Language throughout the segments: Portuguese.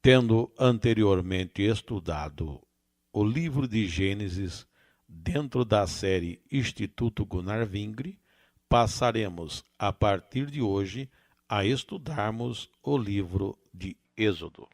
Tendo anteriormente estudado o livro de Gênesis dentro da série Instituto Gunnar Vingre, passaremos a partir de hoje a estudarmos o livro de Êxodo.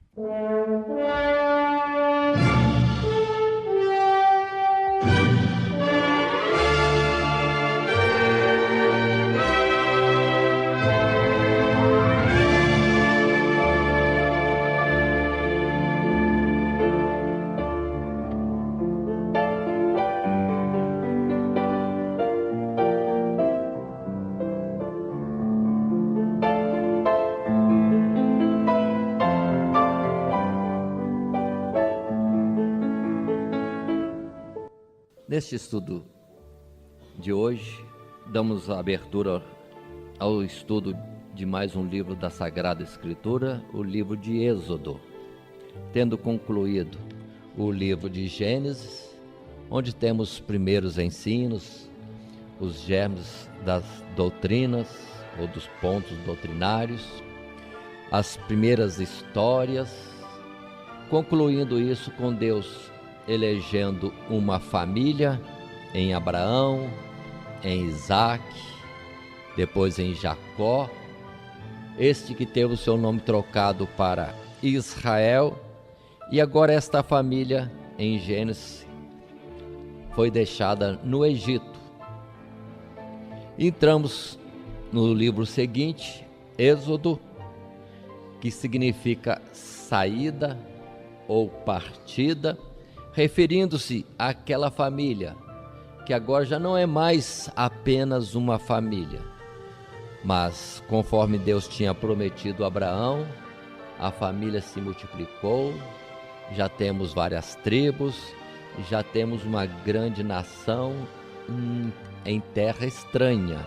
Neste estudo de hoje, damos a abertura ao estudo de mais um livro da Sagrada Escritura, o livro de Êxodo, tendo concluído o livro de Gênesis, onde temos os primeiros ensinos, os germes das doutrinas ou dos pontos doutrinários, as primeiras histórias, concluindo isso com Deus elegendo uma família em Abraão, em Isaac, depois em Jacó, este que teve o seu nome trocado para Israel, e agora esta família em Gênesis foi deixada no Egito. Entramos no livro seguinte, Êxodo, que significa saída ou partida, referindo-se àquela família, que agora já não é mais apenas uma família, mas conforme Deus tinha prometido a Abraão, a família se multiplicou, já temos várias tribos, já temos uma grande nação em terra estranha,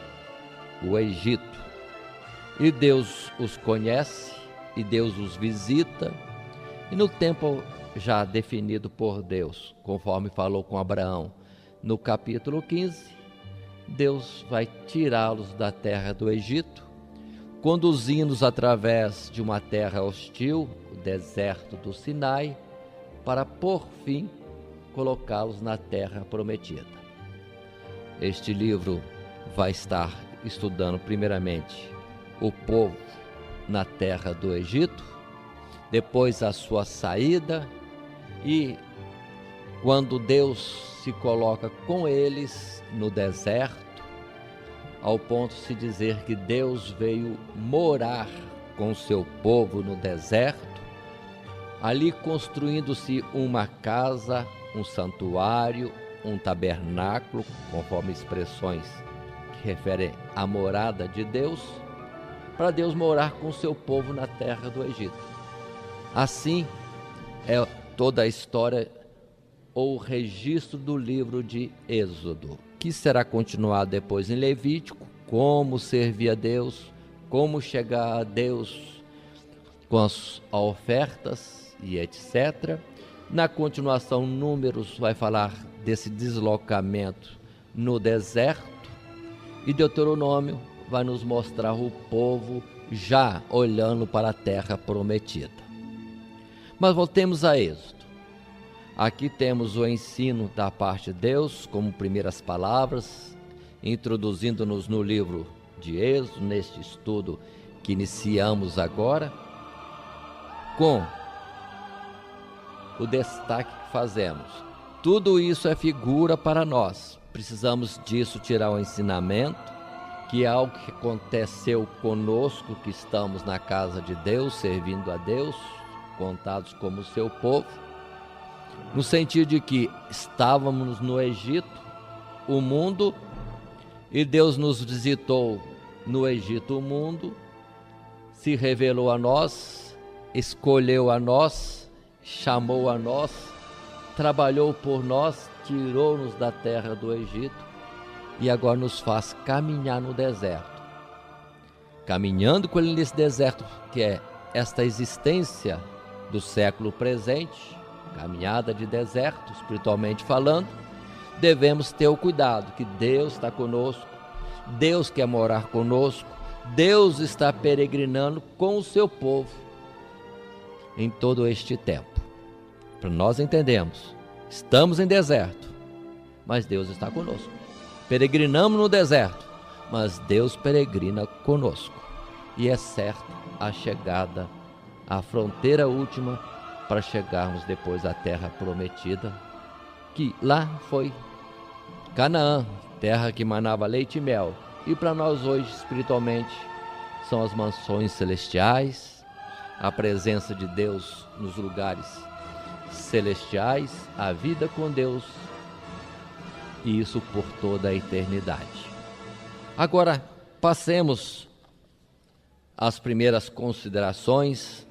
o Egito. E Deus os conhece, e Deus os visita, e no tempo já definido por Deus, conforme falou com Abraão no capítulo 15, Deus vai tirá-los da terra do Egito, conduzindo-os através de uma terra hostil, o deserto do Sinai, para por fim colocá-los na terra prometida. Este livro vai estar estudando primeiramente o povo na terra do Egito, depois a sua saída, e quando Deus se coloca com eles no deserto, ao ponto de se dizer que Deus veio morar com o seu povo no deserto, ali construindo-se uma casa, um santuário, um tabernáculo, conforme expressões que referem à morada de Deus, para Deus morar com o seu povo na terra do Egito. Assim é toda a história ou registro do livro de Êxodo, que será continuado depois em Levítico, como servir a Deus, como chegar a Deus com as ofertas e etc. Na continuação, Números vai falar desse deslocamento no deserto, e Deuteronômio vai nos mostrar o povo já olhando para a terra prometida. Mas voltemos a Êxodo. Aqui temos o ensino da parte de Deus, como primeiras palavras, introduzindo-nos no livro de Êxodo, neste estudo que iniciamos agora, com o destaque que fazemos. Tudo isso é figura para nós. Precisamos disso tirar o ensinamento, que é algo que aconteceu conosco, que estamos na casa de Deus, servindo a Deus, contados como seu povo, no sentido de que estávamos no Egito, o mundo, e Deus nos visitou no Egito, o mundo, se revelou a nós, escolheu a nós, chamou a nós, trabalhou por nós, tirou-nos da terra do Egito e agora nos faz caminhar no deserto. Caminhando com ele nesse deserto, que é esta existência do século presente, caminhada de deserto, espiritualmente falando, devemos ter o cuidado que Deus está conosco, Deus quer morar conosco, Deus está peregrinando com o seu povo. em todo este tempo. Para nós entendermos, estamos em deserto, mas Deus está conosco. Peregrinamos no deserto, mas Deus peregrina conosco. E é certo a chegada à fronteira última para chegarmos depois à terra prometida, que lá foi Canaã, terra que manava leite e mel. E para nós hoje, espiritualmente, são as mansões celestiais, a presença de Deus nos lugares celestiais, a vida com Deus, e isso por toda a eternidade. Agora, passemos às primeiras considerações,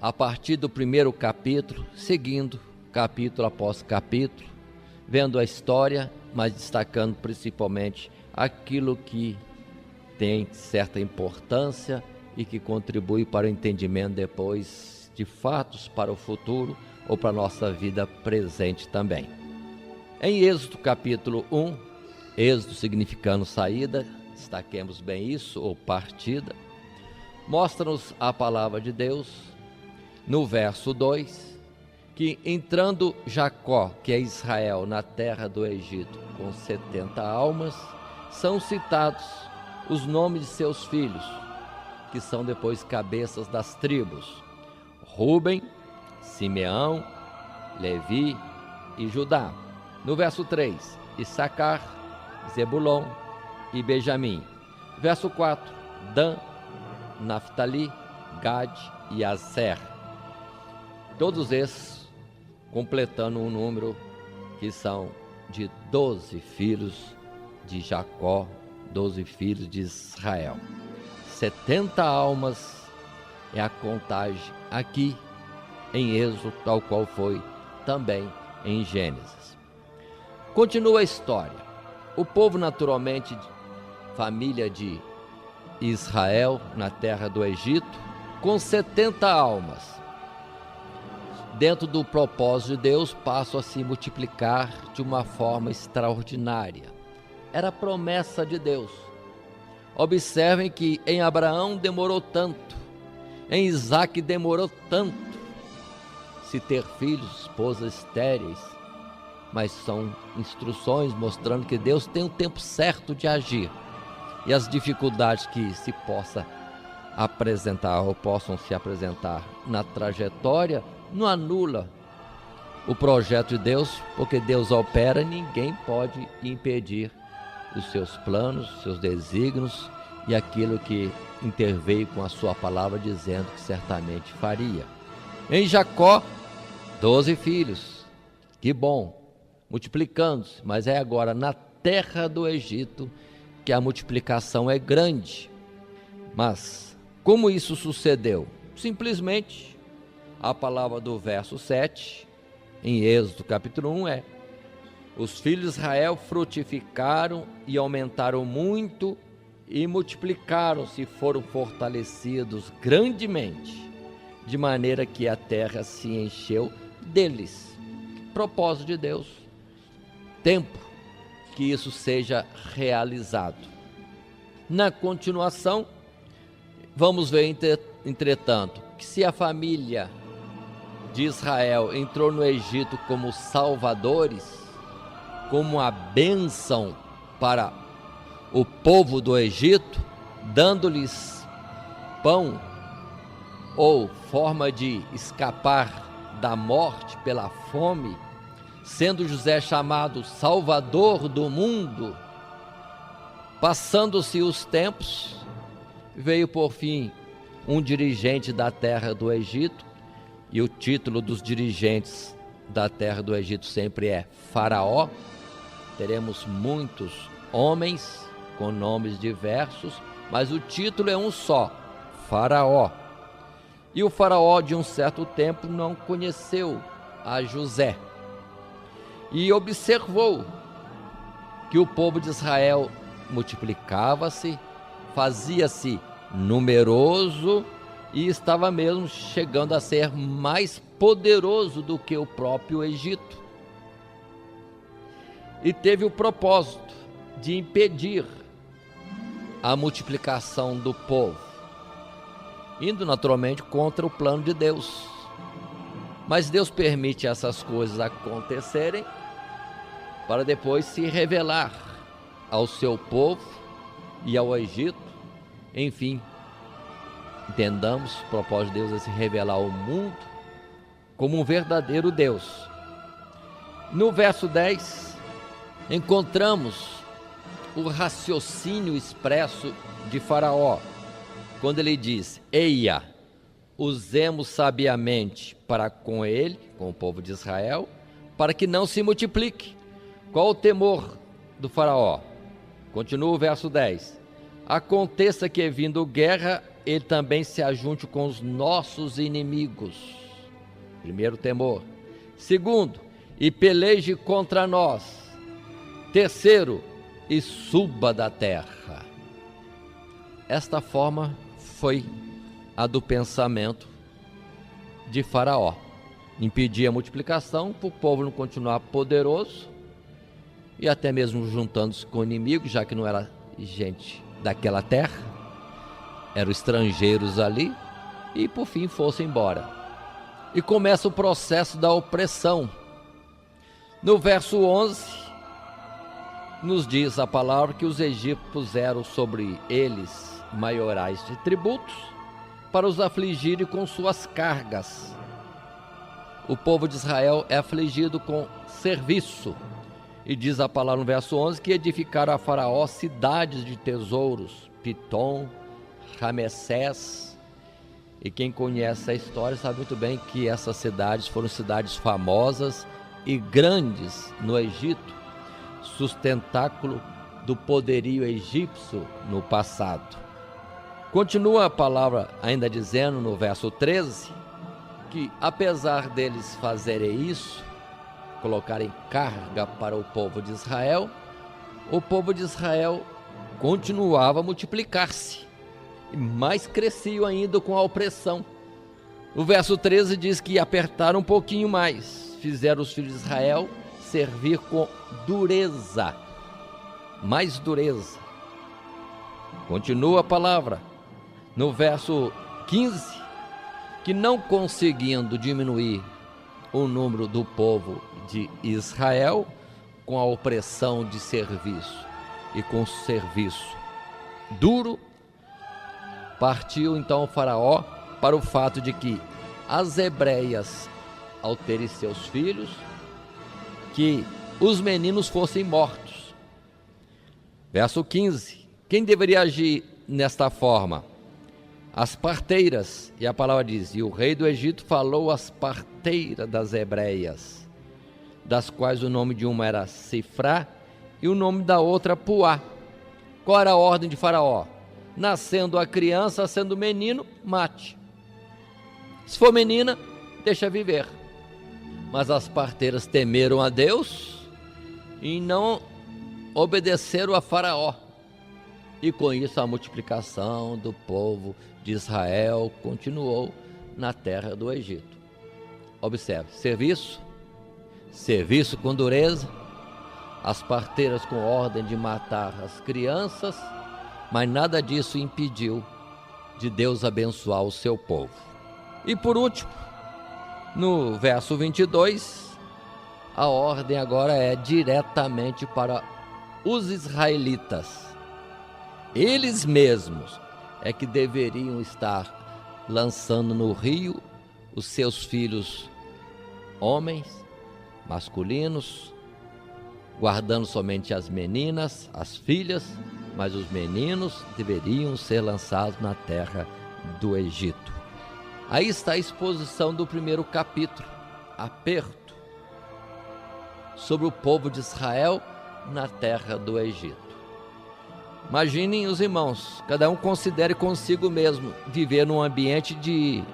a partir do primeiro capítulo, seguindo capítulo após capítulo, vendo a história, mas destacando principalmente aquilo que tem certa importância e que contribui para o entendimento depois de fatos para o futuro ou para a nossa vida presente também. Em Êxodo capítulo 1, Êxodo significando saída, destaquemos bem isso, ou partida, mostra-nos a palavra de Deus no verso 2, que entrando Jacó, que é Israel, na terra do Egito, com 70 almas, são citados os nomes de seus filhos, que são depois cabeças das tribos: Rúben, Simeão, Levi e Judá. No verso 3, Issacar, Zebulon e Benjamim. Verso 4, Dan, Naftali, Gade e Aser. Todos esses completando um número que são de 12 filhos de Jacó, 12 filhos de Israel. 70 almas é a contagem aqui em Êxodo, tal qual foi também em Gênesis. Continua a história. O povo, naturalmente, família de Israel, na terra do Egito, com 70 almas, dentro do propósito de Deus, passam a se multiplicar de uma forma extraordinária. Era a promessa de Deus. Observem que em Abraão demorou tanto, em Isaque demorou tanto se ter filhos, esposas estéreis, mas são instruções mostrando que Deus tem um tempo certo de agir, e as dificuldades que se possa apresentar ou possam se apresentar na trajetória não anula o projeto de Deus, porque Deus opera e ninguém pode impedir os seus planos, os seus desígnios e aquilo que interveio com a sua palavra, dizendo que certamente faria. Em Jacó, 12 filhos, que bom, multiplicando-se, mas é agora na terra do Egito que a multiplicação é grande. Mas como isso sucedeu? Simplesmente a palavra do verso 7, em Êxodo capítulo 1 é: os filhos de Israel frutificaram e aumentaram muito e multiplicaram-se e foram fortalecidos grandemente, de maneira que a terra se encheu deles. Propósito de Deus, tempo que isso seja realizado. Na continuação, vamos ver, entretanto, que se a família de Israel entrou no Egito como salvadores, como a bênção para o povo do Egito, dando-lhes pão ou forma de escapar da morte pela fome, sendo José chamado Salvador do mundo, passando-se os tempos, veio por fim um dirigente da terra do Egito, e o título dos dirigentes da terra do Egito sempre é Faraó. Teremos muitos homens com nomes diversos, mas o título é um só, Faraó. E o Faraó, de um certo tempo, não conheceu a José e observou que o povo de Israel multiplicava-se, fazia-se numeroso e estava mesmo chegando a ser mais poderoso do que o próprio Egito. E teve o propósito de impedir a multiplicação do povo. indo naturalmente contra o plano de Deus. Mas Deus permite essas coisas acontecerem para depois se revelar ao seu povo e ao Egito. Enfim, entendamos, o propósito de Deus é se revelar ao mundo como um verdadeiro Deus. No verso 10, encontramos o raciocínio expresso de Faraó, quando ele diz: eia, usemos sabiamente para com ele, com o povo de Israel, para que não se multiplique. Qual o temor do Faraó? Continua o verso 10. Aconteça que, vindo guerra, ele também se ajunte com os nossos inimigos. Primeiro temor. Segundo, e peleje contra nós. Terceiro, e suba da terra. Esta forma foi a do pensamento de Faraó. Impedir a multiplicação para o povo não continuar poderoso e até mesmo juntando-se com inimigos, já que não era gente daquela terra, eram estrangeiros ali, e por fim fosse embora. E começa o processo da opressão. No verso 11, nos diz a palavra que os egípcios puseram sobre eles maiorais de tributos para os afligirem com suas cargas. O povo de Israel é afligido com serviço. E diz a palavra no verso 11 que edificaram a Faraó cidades de tesouros, Pitom, Ramessés. E quem conhece a história sabe muito bem que essas cidades foram cidades famosas e grandes no Egito, sustentáculo do poderio egípcio no passado. Continua a palavra ainda dizendo no verso 13 que, apesar deles fazerem isso, colocarem carga para o povo de Israel, o povo de Israel continuava a multiplicar-se, e mais cresciam ainda com a opressão. O verso 13 diz que apertaram um pouquinho mais, fizeram os filhos de Israel servir com dureza, mais dureza. Continua a palavra no verso 15, que não conseguindo diminuir o número do povo de Israel com a opressão de serviço e com serviço duro, partiu então o Faraó para o fato de que as hebreias, ao terem seus filhos, que os meninos fossem mortos. Verso 15, quem deveria agir nesta forma? As parteiras, e a palavra diz: e o rei do Egito falou às parteiras das hebreias, das quais o nome de uma era Sifrá e o nome da outra Puá. Qual era a ordem de Faraó? Nascendo a criança, sendo menino, mate. Se for menina, deixa viver. Mas as parteiras temeram a Deus e não obedeceram a Faraó. E com isso a multiplicação do povo de Israel continuou na terra do Egito. Observe, serviço com dureza, as parteiras com ordem de matar as crianças, mas nada disso impediu de Deus abençoar o seu povo. E por último, no verso 22, a ordem agora é diretamente para os israelitas. Eles mesmos é que deveriam estar lançando no rio os seus filhos homens, masculinos, guardando somente as meninas, as filhas, mas os meninos deveriam ser lançados na terra do Egito. Aí está a exposição do primeiro capítulo, aperto, sobre o povo de Israel na terra do Egito. Imaginem os irmãos, cada um considere consigo mesmo viver num ambiente de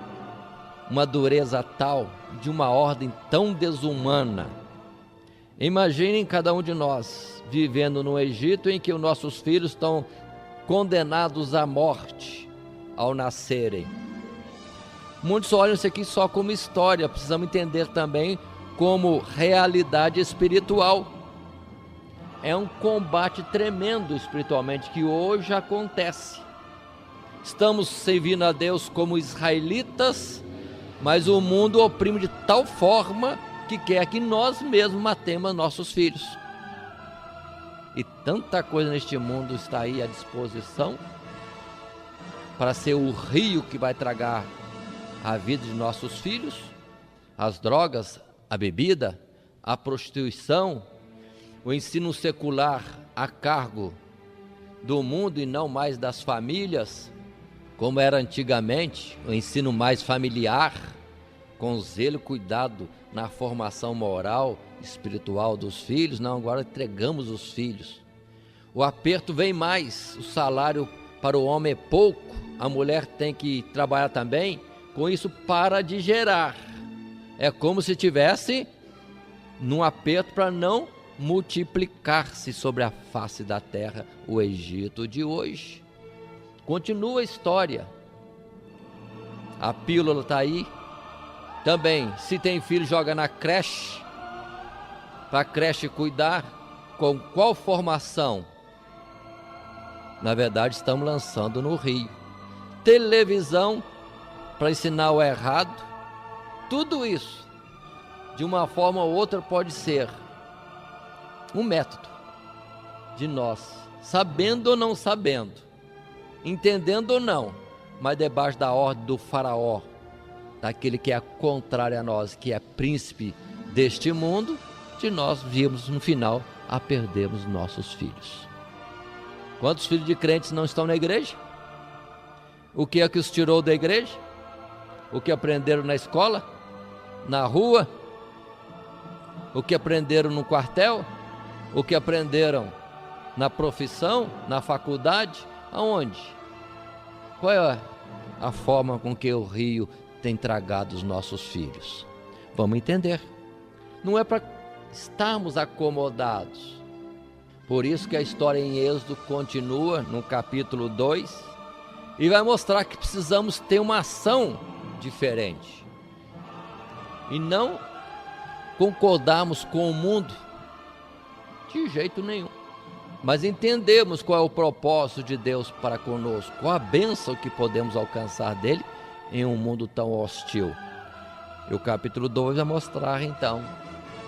uma dureza tal, de uma ordem tão desumana. Imaginem cada um de nós vivendo no Egito, em que os nossos filhos estão condenados à morte ao nascerem. Muitos olham isso aqui só como história, precisamos entender também como realidade espiritual. É um combate tremendo espiritualmente que hoje acontece. Estamos servindo a Deus como israelitas, mas o mundo oprime de tal forma que quer que nós mesmos matemos nossos filhos. E tanta coisa neste mundo está aí à disposição para ser o rio que vai tragar a vida de nossos filhos, as drogas, a bebida, a prostituição, o ensino secular a cargo do mundo e não mais das famílias, como era antigamente, o ensino mais familiar, com zelo e cuidado na formação moral, espiritual dos filhos. Não, agora entregamos os filhos. O aperto vem mais, o salário para o homem é pouco, a mulher tem que trabalhar também, com isso para de gerar. É como se tivesse num aperto para não multiplicar-se sobre a face da terra o Egito de hoje. Continua a história. A pílula está aí. Também, se tem filho, joga na creche, para a creche cuidar. Com qual formação? Na verdade, estamos lançando no rio. Televisão, para ensinar o errado. Tudo isso, de uma forma ou outra, pode ser um método de nós, sabendo ou não sabendo, entendendo ou não, mas debaixo da ordem do faraó, daquele que é contrário a nós, que é príncipe deste mundo, de nós vimos no final a perdermos nossos filhos. Quantos filhos de crentes não estão na igreja? O que é que os tirou da igreja? O que aprenderam na escola? Na rua? O que aprenderam no quartel? O que aprenderam na profissão, na faculdade? Aonde? Qual é a forma com que o rio tem tragado os nossos filhos? Vamos entender. Não é para estarmos acomodados. Por isso que a história em Êxodo continua no capítulo 2 e vai mostrar que precisamos ter uma ação diferente e não concordarmos com o mundo de jeito nenhum, mas entendemos qual é o propósito de Deus para conosco, qual a bênção que podemos alcançar dele em um mundo tão hostil. E o capítulo 2 vai mostrar então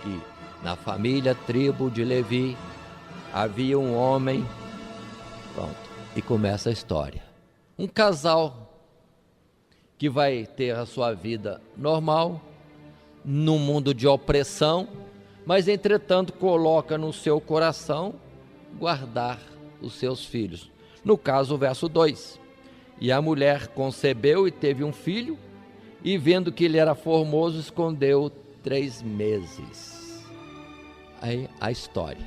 que na família, tribo de Levi, havia um homem, pronto, e começa a história. Um casal que vai ter a sua vida normal, num mundo de opressão, mas entretanto coloca no seu coração guardar os seus filhos. No caso, o verso 2. E a mulher concebeu e teve um filho, e vendo que ele era formoso, escondeu 3 meses. Aí a história.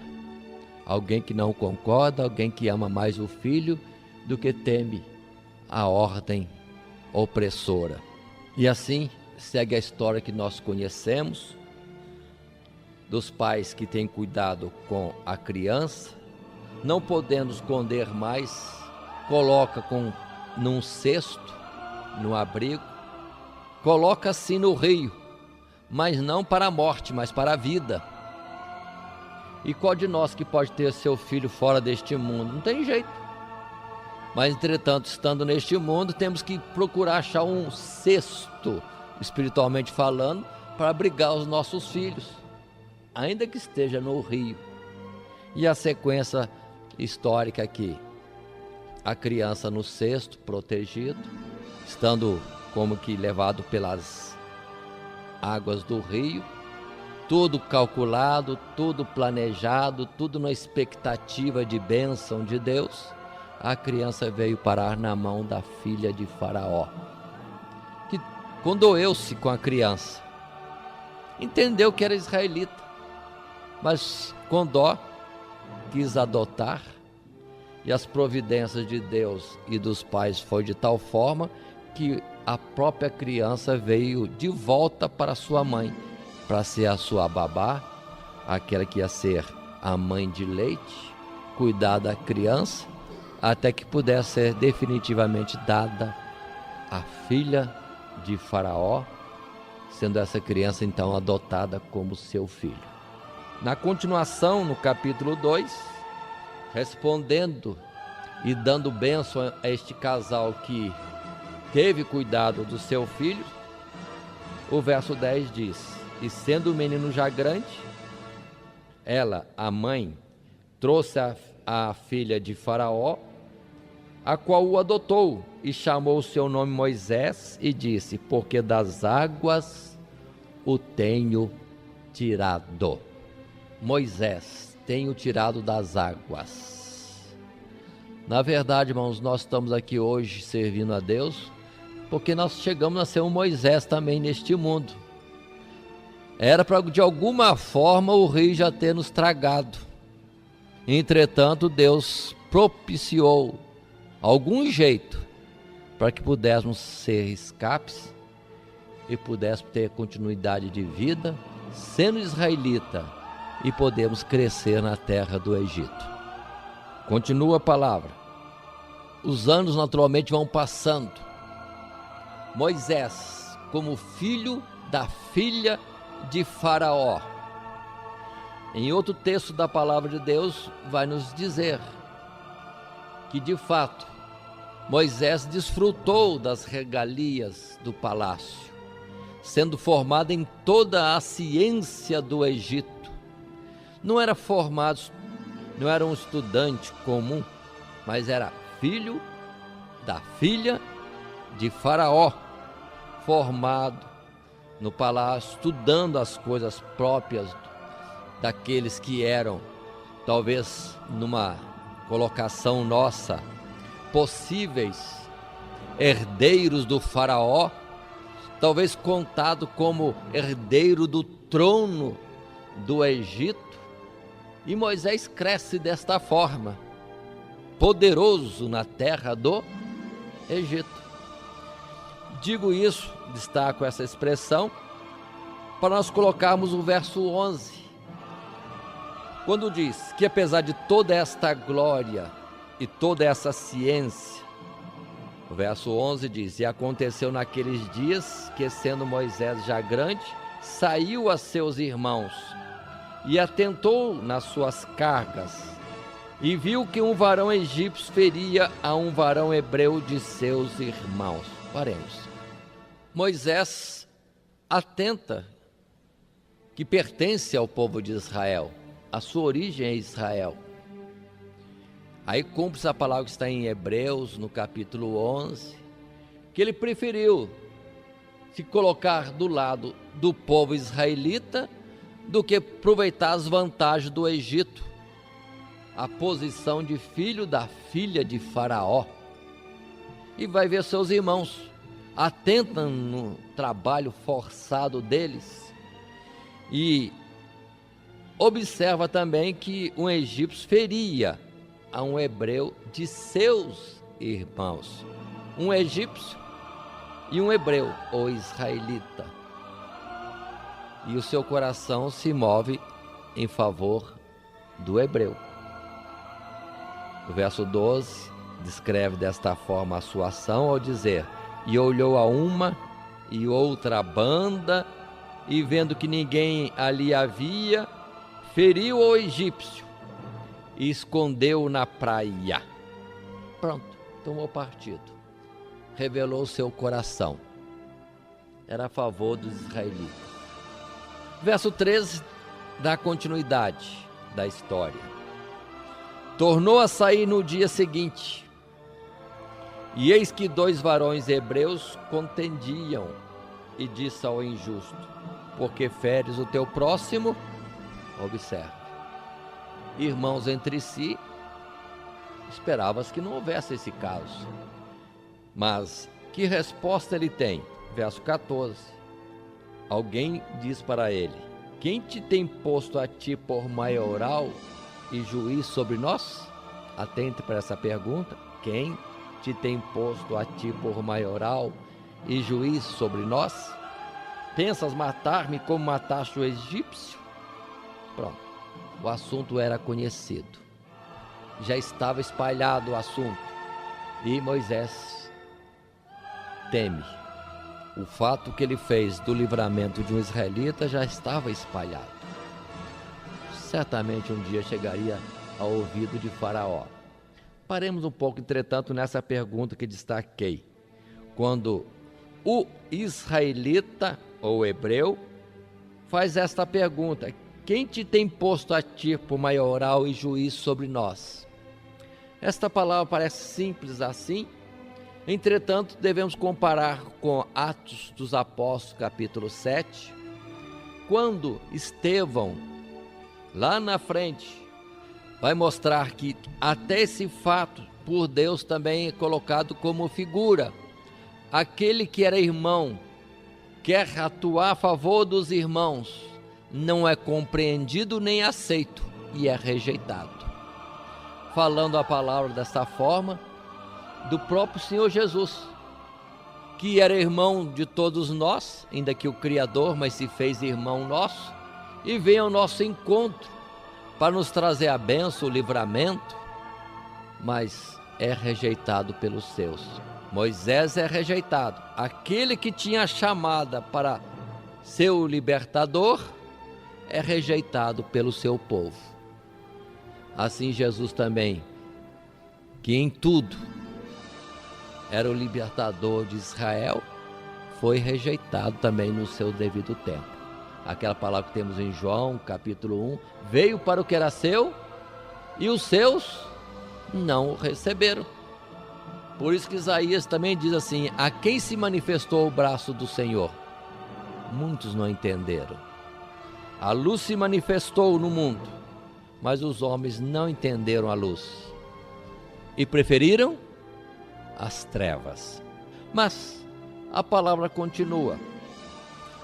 Alguém que não concorda, alguém que ama mais o filho do que teme a ordem opressora. E assim segue a história que nós conhecemos, dos pais que têm cuidado com a criança, não podendo esconder mais, coloca num cesto, no abrigo, coloca assim no rio, mas não para a morte, mas para a vida. E qual de nós que pode ter seu filho fora deste mundo? Não tem jeito. Mas, entretanto, estando neste mundo, temos que procurar achar um cesto, espiritualmente falando, para abrigar os nossos filhos, ainda que esteja no rio. E a sequência histórica aqui: a criança no cesto, protegido, estando como que levado pelas águas do rio, tudo calculado, tudo planejado, tudo na expectativa de bênção de Deus. A criança veio parar na mão da filha de Faraó, que condoeu-se com a criança, entendeu que era israelita, mas com dó quis adotar, e as providências de Deus e dos pais foi de tal forma que a própria criança veio de volta para sua mãe, para ser a sua babá, aquela que ia ser a mãe de leite, cuidar da criança, até que pudesse ser definitivamente dada a filha de Faraó, sendo essa criança então adotada como seu filho. Na continuação, no capítulo 2, respondendo e dando bênção a este casal que teve cuidado do seu filho, o verso 10 diz: e sendo o menino já grande, ela, a mãe, trouxe a filha de Faraó, a qual o adotou, e chamou o seu nome Moisés, e disse: porque das águas o tenho tirado. Moisés, tenho tirado das águas. Na verdade, irmãos, nós estamos aqui hoje servindo a Deus, porque nós chegamos a ser um Moisés também neste mundo. Era para de alguma forma o rio já ter nos tragado. Entretanto, Deus propiciou algum jeito para que pudéssemos ser escapes e pudéssemos ter continuidade de vida, sendo israelita, e podemos crescer na terra do Egito. Continua a palavra. Os anos naturalmente vão passando. Moisés, como filho da filha de Faraó. Em outro texto da palavra de Deus vai nos dizer que de fato Moisés desfrutou das regalias do palácio, sendo formado em toda a ciência do Egito. Não era formado, não era um estudante comum, mas era filho da filha de Faraó, formado no palácio, estudando as coisas próprias daqueles que eram, talvez numa colocação nossa, possíveis herdeiros do Faraó, talvez contado como herdeiro do trono do Egito. E Moisés cresce desta forma, poderoso na terra do Egito. Digo isso, destaco essa expressão, para nós colocarmos o verso 11, quando diz que apesar de toda esta glória e toda essa ciência, o verso 11 diz: e aconteceu naqueles dias que, sendo Moisés já grande, saiu a seus irmãos e atentou nas suas cargas, e viu que um varão egípcio feria a um varão hebreu de seus irmãos. Paremos. Moisés atenta que pertence ao povo de Israel, a sua origem é Israel. Aí cumpre-se a palavra que está em Hebreus, no capítulo 11, que ele preferiu se colocar do lado do povo israelita do que aproveitar as vantagens do Egito, a posição de filho da filha de Faraó. E vai ver seus irmãos, atentam no trabalho forçado deles, e observa também que um egípcio feria a um hebreu de seus irmãos, um egípcio e um hebreu, ou israelita, e o seu coração se move em favor do hebreu. O verso 12 descreve desta forma a sua ação ao dizer: e olhou a uma e outra banda, e vendo que ninguém ali havia, feriu o egípcio e escondeu na praia. Pronto, tomou partido, revelou seu coração, era a favor dos israelitas. Verso 13 dá continuidade da história. Tornou a sair no dia seguinte, e eis que 2 varões hebreus contendiam, e disse ao injusto: porque feres o teu próximo? Observe, irmãos entre si, esperava-se que não houvesse esse caso, mas que resposta ele tem? Verso 14, alguém diz para ele: quem te tem posto a ti por maioral e juiz sobre nós? Atente para essa pergunta: quem te tem posto a ti por maioral e juiz sobre nós? Pensas matar-me como mataste o egípcio? Pronto, o assunto era conhecido, já estava espalhado o assunto, e Moisés teme. O fato que ele fez do livramento de um israelita já estava espalhado. Certamente um dia chegaria ao ouvido de Faraó. Paremos um pouco, entretanto, nessa pergunta que destaquei. Quando o israelita ou hebreu faz esta pergunta: quem te tem posto a ti por maioral e juiz sobre nós? Esta palavra parece simples assim, entretanto devemos comparar com Atos dos Apóstolos capítulo 7, quando Estevão, lá na frente, vai mostrar que até esse fato por Deus também é colocado como figura. Aquele que era irmão, quer atuar a favor dos irmãos, não é compreendido nem aceito e é rejeitado. Falando a palavra desta forma, do próprio Senhor Jesus, que era irmão de todos nós, ainda que o Criador, mas se fez irmão nosso, e veio ao nosso encontro para nos trazer a bênção, o livramento, mas é rejeitado pelos seus. Moisés é rejeitado. Aquele que tinha a chamada para ser o libertador é rejeitado pelo seu povo. Assim Jesus também, que em tudo era o libertador de Israel, foi rejeitado também no seu devido tempo. Aquela palavra que temos em João, capítulo 1, veio para o que era seu e os seus não o receberam. Por isso que Isaías também diz assim: a quem se manifestou o braço do Senhor? Muitos não entenderam. A luz se manifestou no mundo, mas os homens não entenderam a luz e preferiram as trevas. Mas a palavra continua,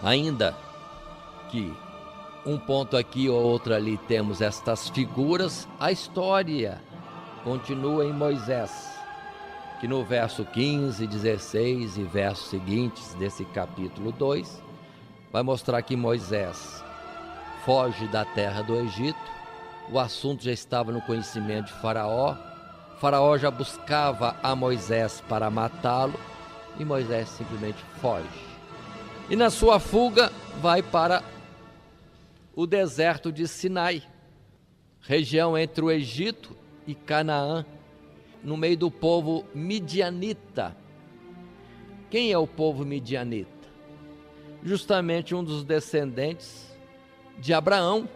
ainda que um ponto aqui ou outro ali temos estas figuras, a história continua em Moisés, que no verso 15, 16 e versos seguintes desse capítulo 2, vai mostrar que Moisés foge da terra do Egito. O assunto já estava no conhecimento de Faraó. Faraó já buscava a Moisés para matá-lo e Moisés simplesmente foge. E na sua fuga vai para o deserto de Sinai, região entre o Egito e Canaã, no meio do povo midianita. Quem é o povo midianita? Justamente um dos descendentes de Abraão.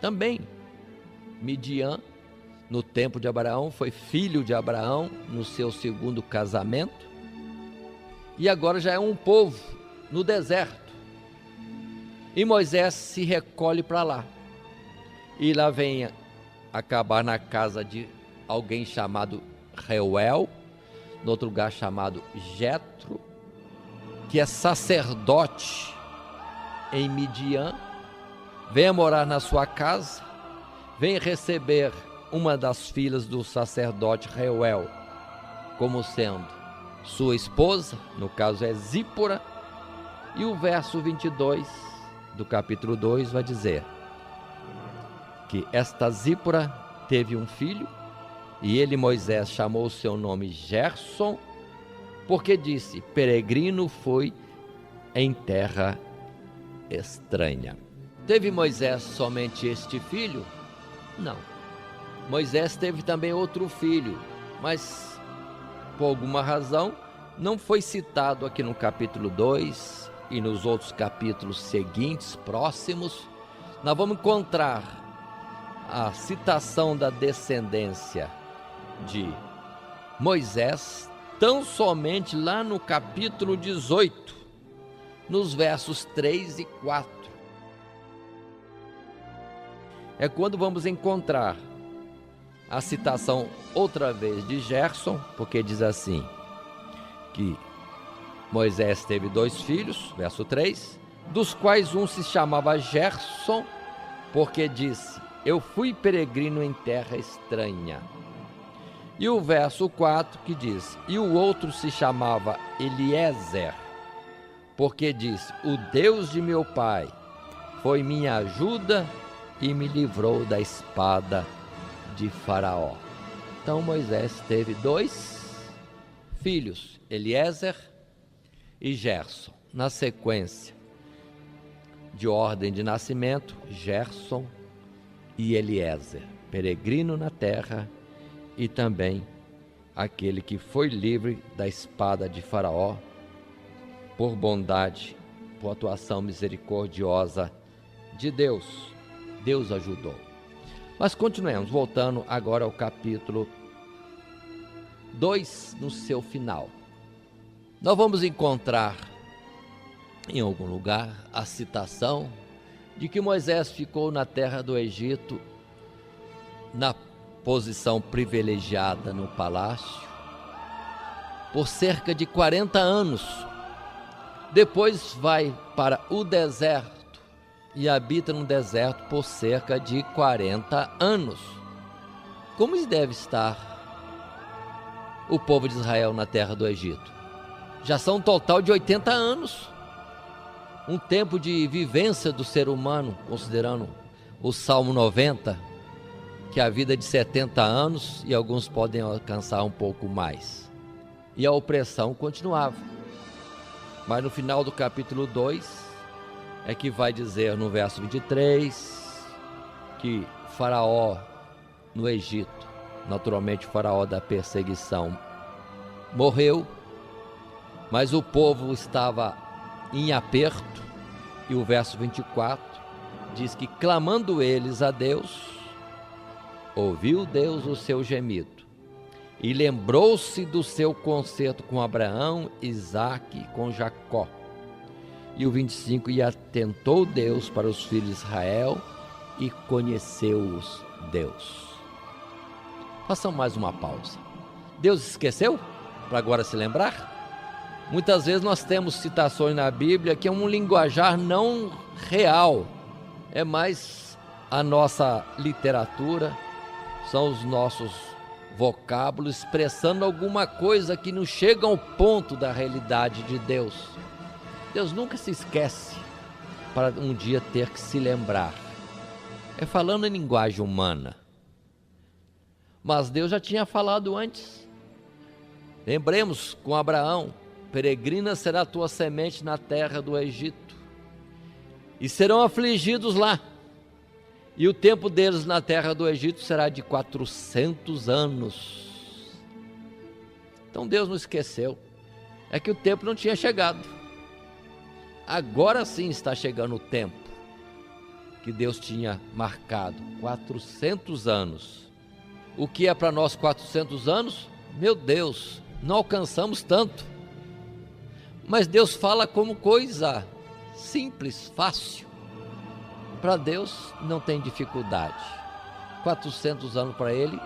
Também Midian, no tempo de Abraão, foi filho de Abraão no seu segundo casamento, e agora já é um povo no deserto. E Moisés se recolhe para lá, e lá vem acabar na casa de alguém chamado Reuel, no outro lugar chamado Jetro, que é sacerdote em Midian. Vem morar na sua casa, vem receber uma das filhas do sacerdote Reuel como sendo sua esposa, no caso é Zípora, e o verso 22 do capítulo 2 vai dizer que esta Zípora teve um filho, e ele, Moisés, chamou o seu nome Gerson, porque disse: peregrino foi em terra estranha. Teve Moisés somente este filho? Não. Moisés teve também outro filho, mas por alguma razão não foi citado aqui no capítulo 2 e nos outros capítulos seguintes, próximos. Nós vamos encontrar a citação da descendência de Moisés tão somente lá no capítulo 18, nos versos 3 e 4. É quando vamos encontrar a citação outra vez de Gerson, porque diz assim, que Moisés teve 2 filhos, verso 3, dos quais um se chamava Gerson, porque disse: eu fui peregrino em terra estranha. E o verso 4 que diz: e o outro se chamava Eliezer, porque disse: o Deus de meu pai foi minha ajuda e me livrou da espada de Faraó. Então Moisés teve 2 filhos, Eliezer e Gerson. Na sequência de ordem de nascimento, Gerson e Eliezer, peregrino na terra e também aquele que foi livre da espada de Faraó, por bondade, por atuação misericordiosa de Deus. Deus ajudou. Mas continuemos, voltando agora ao capítulo 2, no seu final. Nós vamos encontrar em algum lugar a citação de que Moisés ficou na terra do Egito, na posição privilegiada no palácio, por cerca de 40 anos. Depois vai para o deserto e habita no deserto por cerca de 40 anos. Como deve estar o povo de Israel na terra do Egito? Já são um total de 80 anos. Um tempo de vivência do ser humano, considerando o Salmo 90, que a vida é de 70 anos e alguns podem alcançar um pouco mais. E a opressão continuava. Mas no final do capítulo 2, é que vai dizer no verso 23, que Faraó no Egito, naturalmente Faraó da perseguição, morreu, mas o povo estava em aperto, e o verso 24 diz que clamando eles a Deus, ouviu Deus o seu gemido, e lembrou-se do seu concerto com Abraão, Isaque e com Jacó. E o 25, e atentou Deus para os filhos de Israel, e conheceu-os Deus. Façam mais uma pausa. Deus esqueceu para agora se lembrar? Muitas vezes nós temos citações na Bíblia que é um linguajar não real, é mais a nossa literatura, são os nossos vocábulos expressando alguma coisa que não chega ao ponto da realidade de Deus. Deus nunca se esquece para um dia ter que se lembrar. É falando em linguagem humana. Mas Deus já tinha falado antes. Lembremos com Abraão: peregrina será a tua semente na terra do Egito, e serão afligidos lá, e o tempo deles na terra do Egito será de 400 anos. Então Deus não esqueceu, é que o tempo não tinha chegado. Agora sim está chegando o tempo que Deus tinha marcado, 400 anos. O que é para nós 400 anos? Meu Deus, não alcançamos tanto. Mas Deus fala como coisa simples, fácil. Para Deus não tem dificuldade. 400 anos para Ele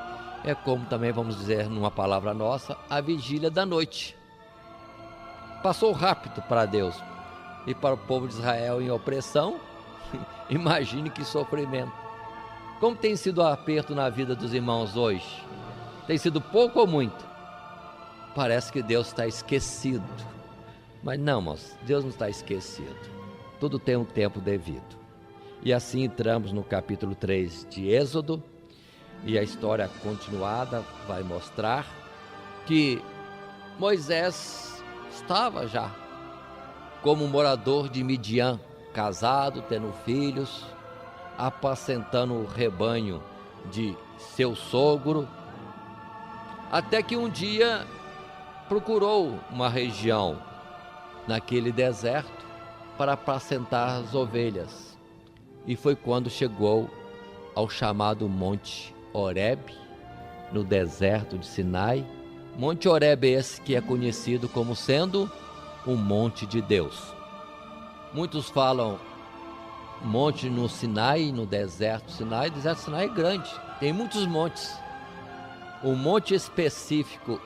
é como também vamos dizer numa palavra nossa, a vigília da noite. Passou rápido para Deus. E para o povo de Israel em opressão, imagine que sofrimento. Como tem sido o aperto na vida dos irmãos hoje? Tem sido pouco ou muito? Parece que Deus está esquecido. Mas não, irmãos, Deus não está esquecido. Tudo tem um tempo devido. E assim entramos no capítulo 3 de Êxodo, e a história continuada vai mostrar que Moisés estava já como morador de Midian, casado, tendo filhos, apacentando o rebanho de seu sogro, até que um dia procurou uma região naquele deserto para apacentar as ovelhas, e foi quando chegou ao chamado Monte Horebe, no deserto de Sinai. Monte Horebe esse que é conhecido como sendo o monte de Deus. Muitos falam monte no Sinai, no deserto Sinai. O deserto Sinai é grande, tem muitos montes. O monte específico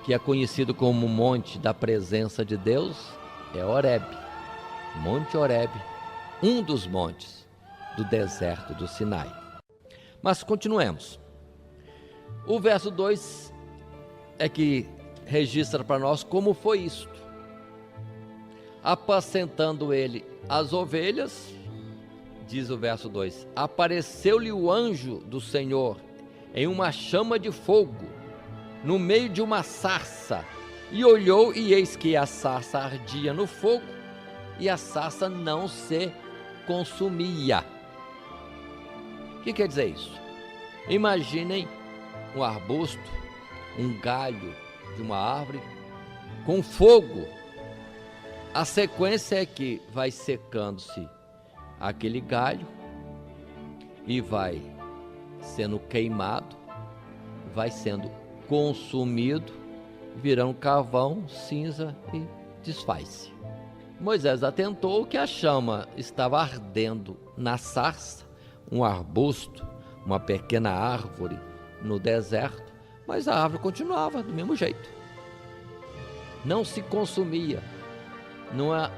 que é conhecido como monte da presença de Deus é Horebe. Monte Horebe, um dos montes do deserto do Sinai. Mas continuemos. O verso 2 é que registra para nós como foi isto. Apacentando ele as ovelhas, diz o verso 2, apareceu-lhe o anjo do Senhor em uma chama de fogo, no meio de uma sarça, e olhou, e eis que a sarça ardia no fogo, e a sarça não se consumia. O que quer dizer isso? Imaginem um arbusto, um galho de uma árvore com fogo. A sequência é que vai secando-se aquele galho e vai sendo queimado, vai sendo consumido, virando carvão, cinza e desfaz-se. Moisés atentou que a chama estava ardendo na sarça, um arbusto, uma pequena árvore no deserto, mas a árvore continuava do mesmo jeito. Não se consumia.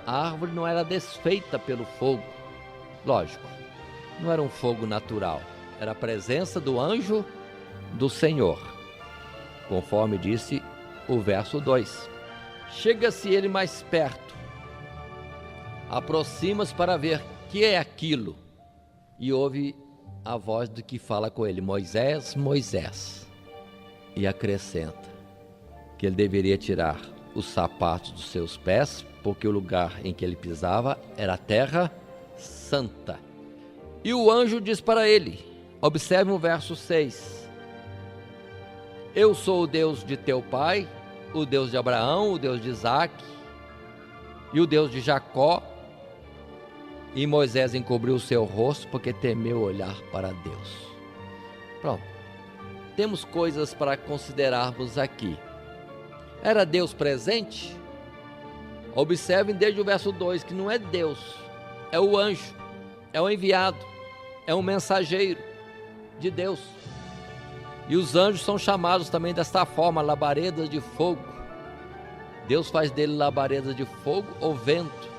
A árvore não era desfeita pelo fogo. Lógico, não era um fogo natural, era a presença do anjo do Senhor, conforme disse o verso 2. Chega-se ele mais perto, aproxima-se para ver que é aquilo, e ouve a voz do que fala com ele: Moisés, Moisés. E acrescenta que ele deveria tirar os sapatos dos seus pés, porque o lugar em que ele pisava era a terra santa. E o anjo diz para ele, observe o verso 6: Eu sou o Deus de teu pai, o Deus de Abraão, o Deus de Isaque e o Deus de Jacó. E Moisés encobriu o seu rosto porque temeu olhar para Deus. Pronto. Temos coisas para considerarmos aqui. Era Deus presente? Observem desde o verso 2 que não é Deus, é o anjo, é o enviado, é um mensageiro de Deus. E os anjos são chamados também desta forma, labaredas de fogo. Deus faz dele labaredas de fogo ou vento,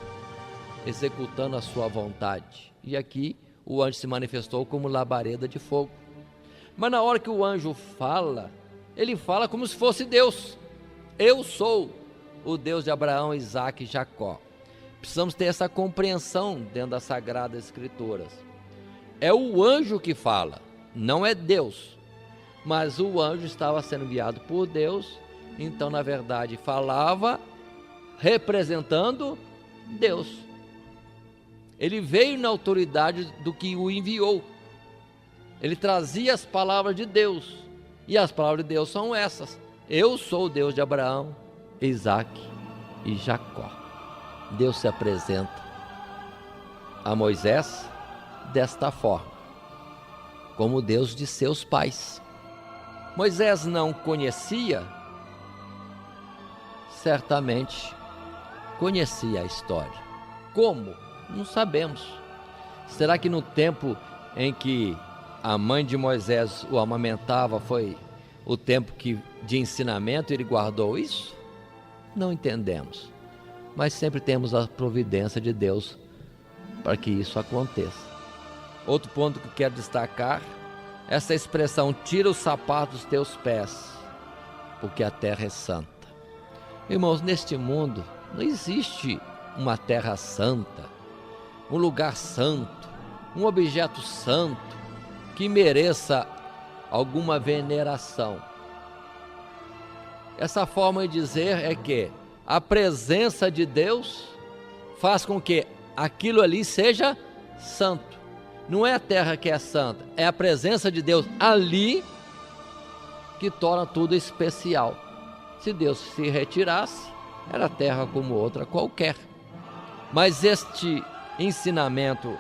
executando a sua vontade. E aqui o anjo se manifestou como labareda de fogo. Mas na hora que o anjo fala, ele fala como se fosse Deus. Eu sou o Deus de Abraão, Isaque e Jacó. Precisamos ter essa compreensão dentro das Sagradas Escrituras. É o anjo que fala, não é Deus. Mas o anjo estava sendo enviado por Deus, então na verdade falava representando Deus. Ele veio na autoridade do que o enviou. Ele trazia as palavras de Deus. E as palavras de Deus são essas: eu sou o Deus de Abraão, Isaque e Jacó. Deus se apresenta a Moisés desta forma, como Deus de seus pais. Moisés não conhecia? Certamente conhecia a história. Como? Não sabemos. Será que no tempo em que a mãe de Moisés o amamentava foi o tempo de ensinamento e ele guardou isso? Não entendemos. Mas sempre temos a providência de Deus para que isso aconteça. Outro ponto que quero destacar, essa expressão: tira os sapatos dos teus pés, porque a terra é santa. Irmãos, neste mundo não existe uma terra santa, um lugar santo, um objeto santo que mereça alguma veneração. Essa forma de dizer é que a presença de Deus faz com que aquilo ali seja santo. Não é a terra que é santa, é a presença de Deus ali que torna tudo especial. Se Deus se retirasse, era terra como outra qualquer. Mas este ensinamento,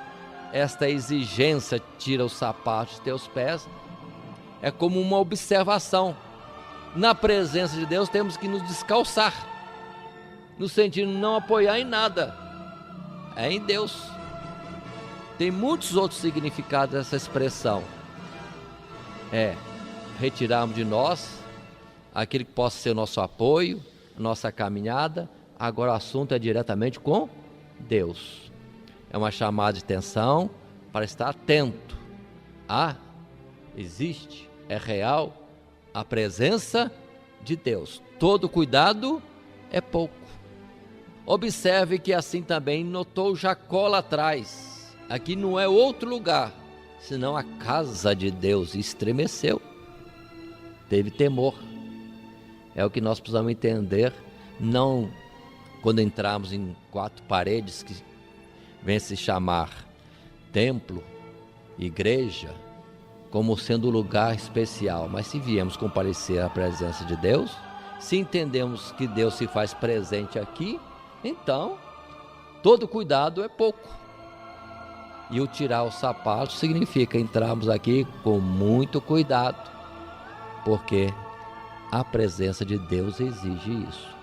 esta exigência, tira os sapatos dos teus pés, é como uma observação. Na presença de Deus temos que nos descalçar, no sentido de não apoiar em nada, é em Deus. Tem muitos outros significados dessa expressão. É retirarmos de nós aquele que possa ser o nosso apoio, nossa caminhada. Agora o assunto é diretamente com Deus. É uma chamada de atenção para estar atento. Existe, é real a presença de Deus. Todo cuidado é pouco. Observe que assim também notou Jacó lá atrás. Aqui não é outro lugar, senão a casa de Deus. Estremeceu, teve temor. É o que nós precisamos entender, não quando entramos em quatro paredes que vem se chamar templo, igreja, como sendo um lugar especial. Mas se viemos comparecer à presença de Deus, se entendemos que Deus se faz presente aqui, então todo cuidado é pouco. E o tirar os sapatos significa entrarmos aqui com muito cuidado, porque a presença de Deus exige isso.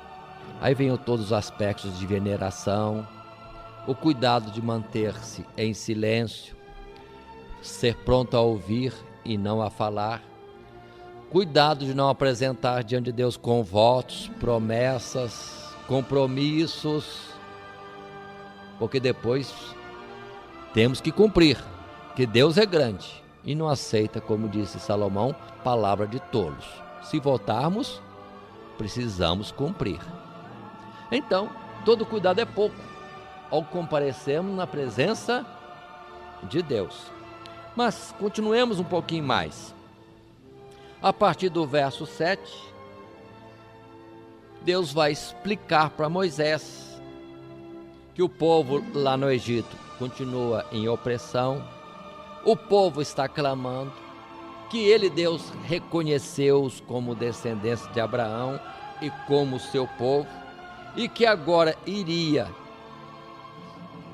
Aí vem todos os aspectos de veneração, o cuidado de manter-se em silêncio, ser pronto a ouvir e não a falar, cuidado de não apresentar diante de Deus com votos, promessas, compromissos, porque depois temos que cumprir, que Deus é grande e não aceita, como disse Salomão, palavra de tolos. Se votarmos, precisamos cumprir. Então, todo cuidado é pouco ao comparecermos na presença de Deus. Mas continuemos um pouquinho mais. A partir do verso 7, Deus vai explicar para Moisés que o povo lá no Egito continua em opressão, o povo está clamando, que ele, Deus, reconheceu-os como descendentes de Abraão e como seu povo, e que agora iria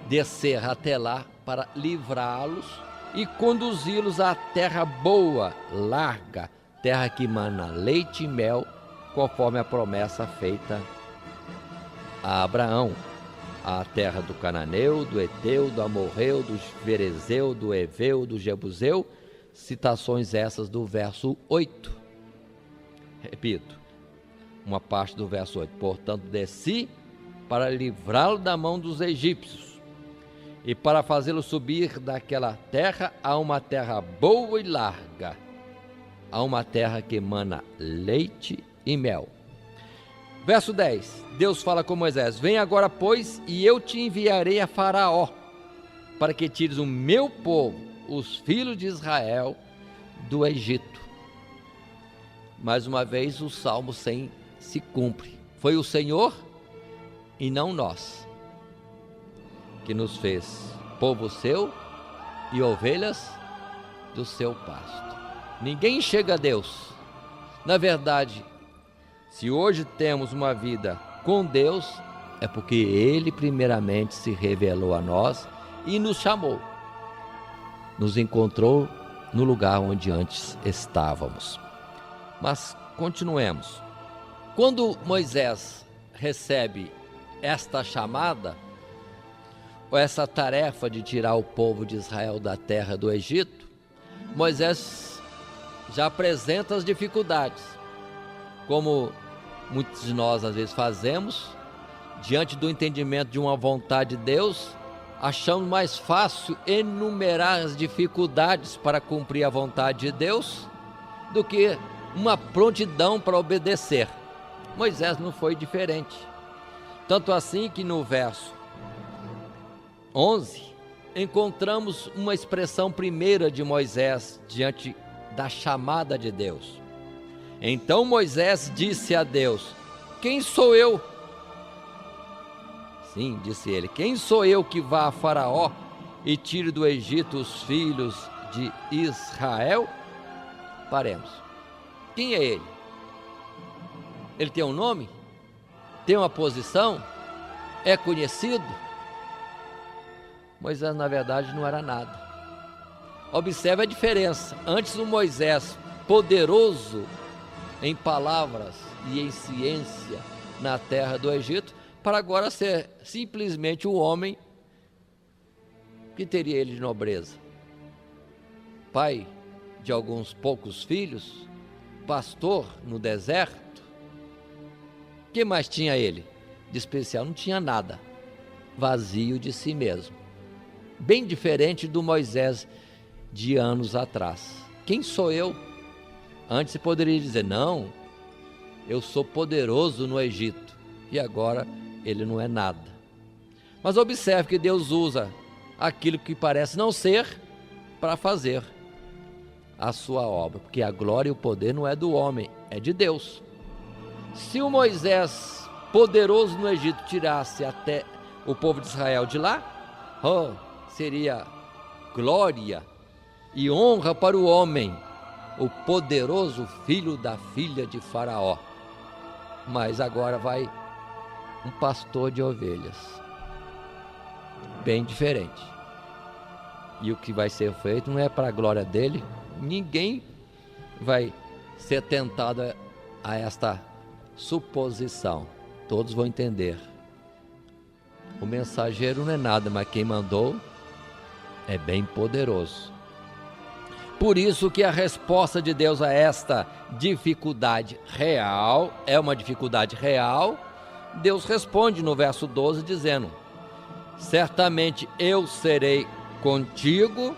descer até lá para livrá-los e conduzi-los à terra boa, larga, terra que mana leite e mel, conforme a promessa feita a Abraão, a terra do Cananeu, do Eteu, do Amorreu, do Ferezeu, do Eveu, do Jebuseu, citações essas do verso 8. Repito, uma parte do verso 8. Portanto, desci para livrá-lo da mão dos egípcios e para fazê-lo subir daquela terra a uma terra boa e larga, a uma terra que emana leite e mel. Verso 10, Deus fala com Moisés: vem agora, pois, e eu te enviarei a Faraó, para que tires o meu povo, os filhos de Israel, do Egito. Mais uma vez o Salmo 100 se cumpre. Foi o Senhor e não nós que nos fez povo seu e ovelhas do seu pasto. Ninguém chega a Deus. Na verdade, se hoje temos uma vida com Deus, é porque Ele primeiramente se revelou a nós e nos chamou. Nos encontrou no lugar onde antes estávamos. Mas continuemos. Quando Moisés recebe esta chamada, ou essa tarefa de tirar o povo de Israel da terra do Egito, Moisés já apresenta as dificuldades, como muitos de nós às vezes fazemos, diante do entendimento de uma vontade de Deus, achamos mais fácil enumerar as dificuldades para cumprir a vontade de Deus do que uma prontidão para obedecer. Moisés não foi diferente. Tanto assim que no verso 11, encontramos uma expressão primeira de Moisés diante da chamada de Deus. Então Moisés disse a Deus: quem sou eu? Sim, disse ele, quem sou eu que vá a Faraó e tire do Egito os filhos de Israel? Paremos. Quem é ele? Ele tem um nome? Tem uma posição? É conhecido? Moisés, na verdade, não era nada. Observe a diferença. Antes, o Moisés, poderoso em palavras e em ciência na terra do Egito, para agora ser simplesmente o homem que teria ele de nobreza. Pai de alguns poucos filhos, pastor no deserto. O que mais tinha ele de especial? Não tinha nada. Vazio de si mesmo. Bem diferente do Moisés de anos atrás. Quem sou eu? Antes você poderia dizer, não, eu sou poderoso no Egito. E agora ele não é nada. Mas observe que Deus usa aquilo que parece não ser para fazer a sua obra. Porque a glória e o poder não é do homem, é de Deus. Se o Moisés, poderoso no Egito, tirasse até o povo de Israel de lá, seria glória e honra para o homem o poderoso filho da filha de Faraó. Mas agora vai um pastor de ovelhas, bem diferente. E o que vai ser feito não é para a glória dele. Ninguém vai ser tentado a esta suposição. Todos vão entender. O mensageiro não é nada, mas quem mandou é bem poderoso. Por isso que a resposta de Deus a esta dificuldade real, é uma dificuldade real, Deus responde no verso 12 dizendo: certamente eu serei contigo,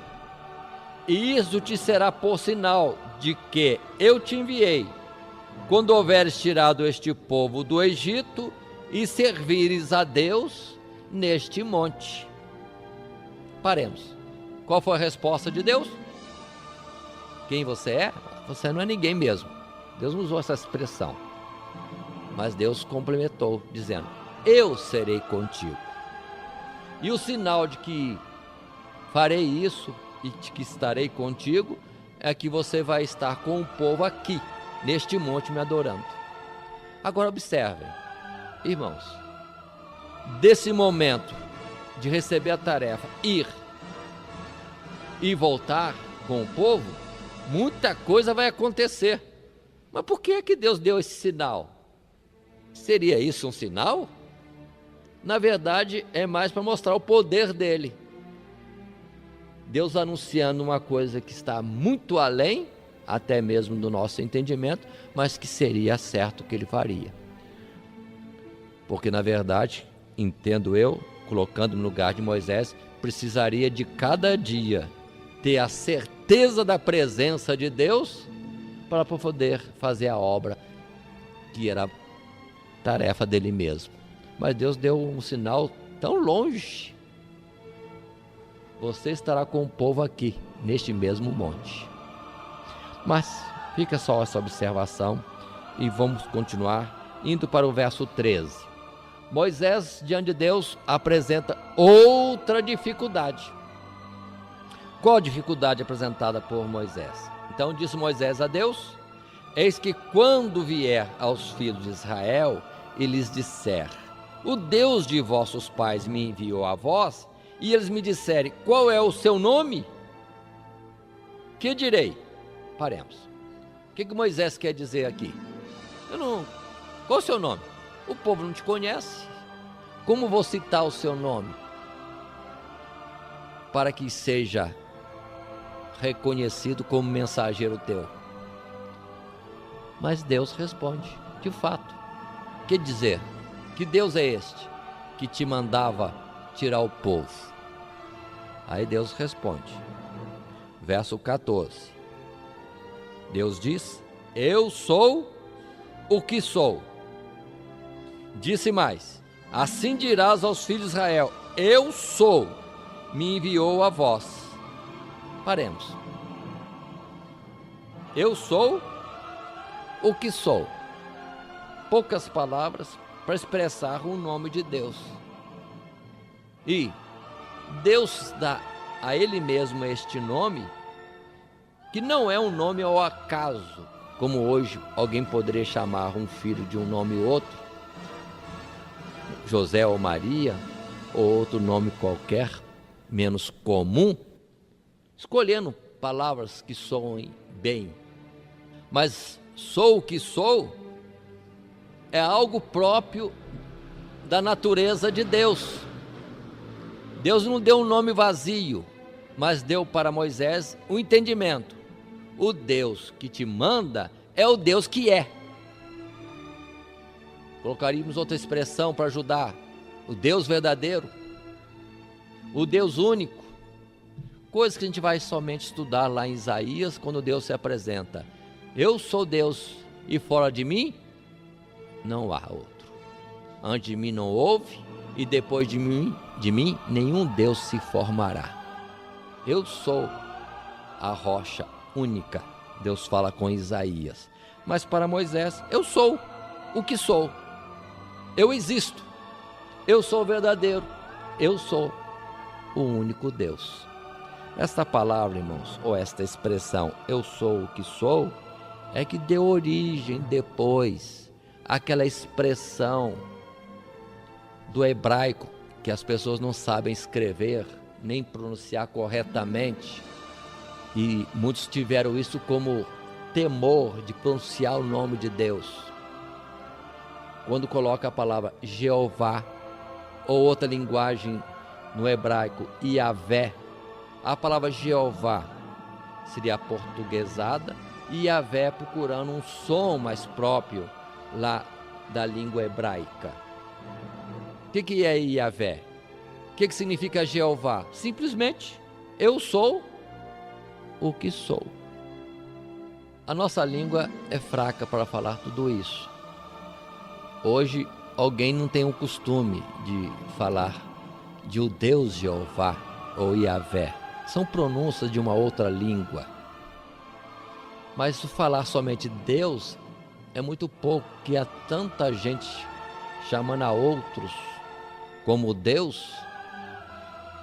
e isso te será por sinal de que eu te enviei, quando houveres tirado este povo do Egito e servires a Deus neste monte. Paremos. Qual foi a resposta de Deus? Quem você é? Você não é ninguém mesmo. Deus não usou essa expressão. Mas Deus complementou, dizendo: eu serei contigo. E o sinal de que farei isso e de que estarei contigo é que você vai estar com o povo aqui, neste monte, me adorando. Agora observem, irmãos, desse momento de receber a tarefa, ir e voltar com o povo, muita coisa vai acontecer. Mas por que é que Deus deu esse sinal? Seria isso um sinal? Na verdade, é mais para mostrar o poder dele. Deus anunciando uma coisa que está muito além, até mesmo do nosso entendimento, mas que seria certo que ele faria. Porque, na verdade, entendo eu, colocando-me no lugar de Moisés, precisaria de cada dia ter a certeza da presença de Deus para poder fazer a obra que era tarefa dele mesmo. Mas Deus deu um sinal tão longe: você estará com o povo aqui, neste mesmo monte. Mas fica só essa observação e vamos continuar indo para o verso 13. Moisés, diante de Deus, apresenta outra dificuldade. Qual a dificuldade apresentada por Moisés? Então disse Moisés a Deus: eis que quando vier aos filhos de Israel e lhes disser: o Deus de vossos pais me enviou a vós, e eles me disserem: qual é o seu nome? Que direi? Paremos. O que Moisés quer dizer aqui? Qual é o seu nome? O povo não te conhece. Como vou citar o seu nome para que seja reconhecido como mensageiro teu? Mas Deus responde: de fato. Que dizer? Que Deus é este que te mandava tirar o povo? Aí Deus responde, verso 14. Deus diz: eu sou o que sou. Disse mais: assim dirás aos filhos de Israel: eu sou, me enviou a vós. Paremos. Eu sou o que sou. Poucas palavras para expressar o nome de Deus. E Deus dá a Ele mesmo este nome, que não é um nome ao acaso, como hoje alguém poderia chamar um filho de um nome ou outro, José ou Maria, ou outro nome qualquer, menos comum, escolhendo palavras que soem bem. Mas sou o que sou é algo próprio da natureza de Deus. Deus não deu um nome vazio, mas deu para Moisés um entendimento: o Deus que te manda é o Deus que é. Colocaríamos outra expressão para ajudar: o Deus verdadeiro, o Deus único. Coisa que a gente vai somente estudar lá em Isaías, quando Deus se apresenta: eu sou Deus e fora de mim não há outro. Antes de mim não houve, e depois de mim nenhum Deus se formará. Eu sou a rocha única, Deus fala com Isaías. Mas para Moisés: eu sou o que sou. Eu existo. Eu sou verdadeiro. Eu sou o único Deus. Esta palavra, irmãos, ou esta expressão, eu sou o que sou, é que deu origem depois àquela expressão do hebraico, que as pessoas não sabem escrever, nem pronunciar corretamente, e muitos tiveram isso como temor de pronunciar o nome de Deus. Quando coloca a palavra Jeová, ou outra linguagem no hebraico, Iavé, a palavra Jeová seria aportuguesada e Iavé procurando um som mais próprio lá da língua hebraica. O que é Iavé? O que significa Jeová? Simplesmente, eu sou o que sou. A nossa língua é fraca para falar tudo isso. Hoje, alguém não tem o costume de falar de o Deus Jeová ou Iavé. São pronúncias de uma outra língua. Mas falar somente Deus é muito pouco, que há tanta gente chamando a outros como Deus,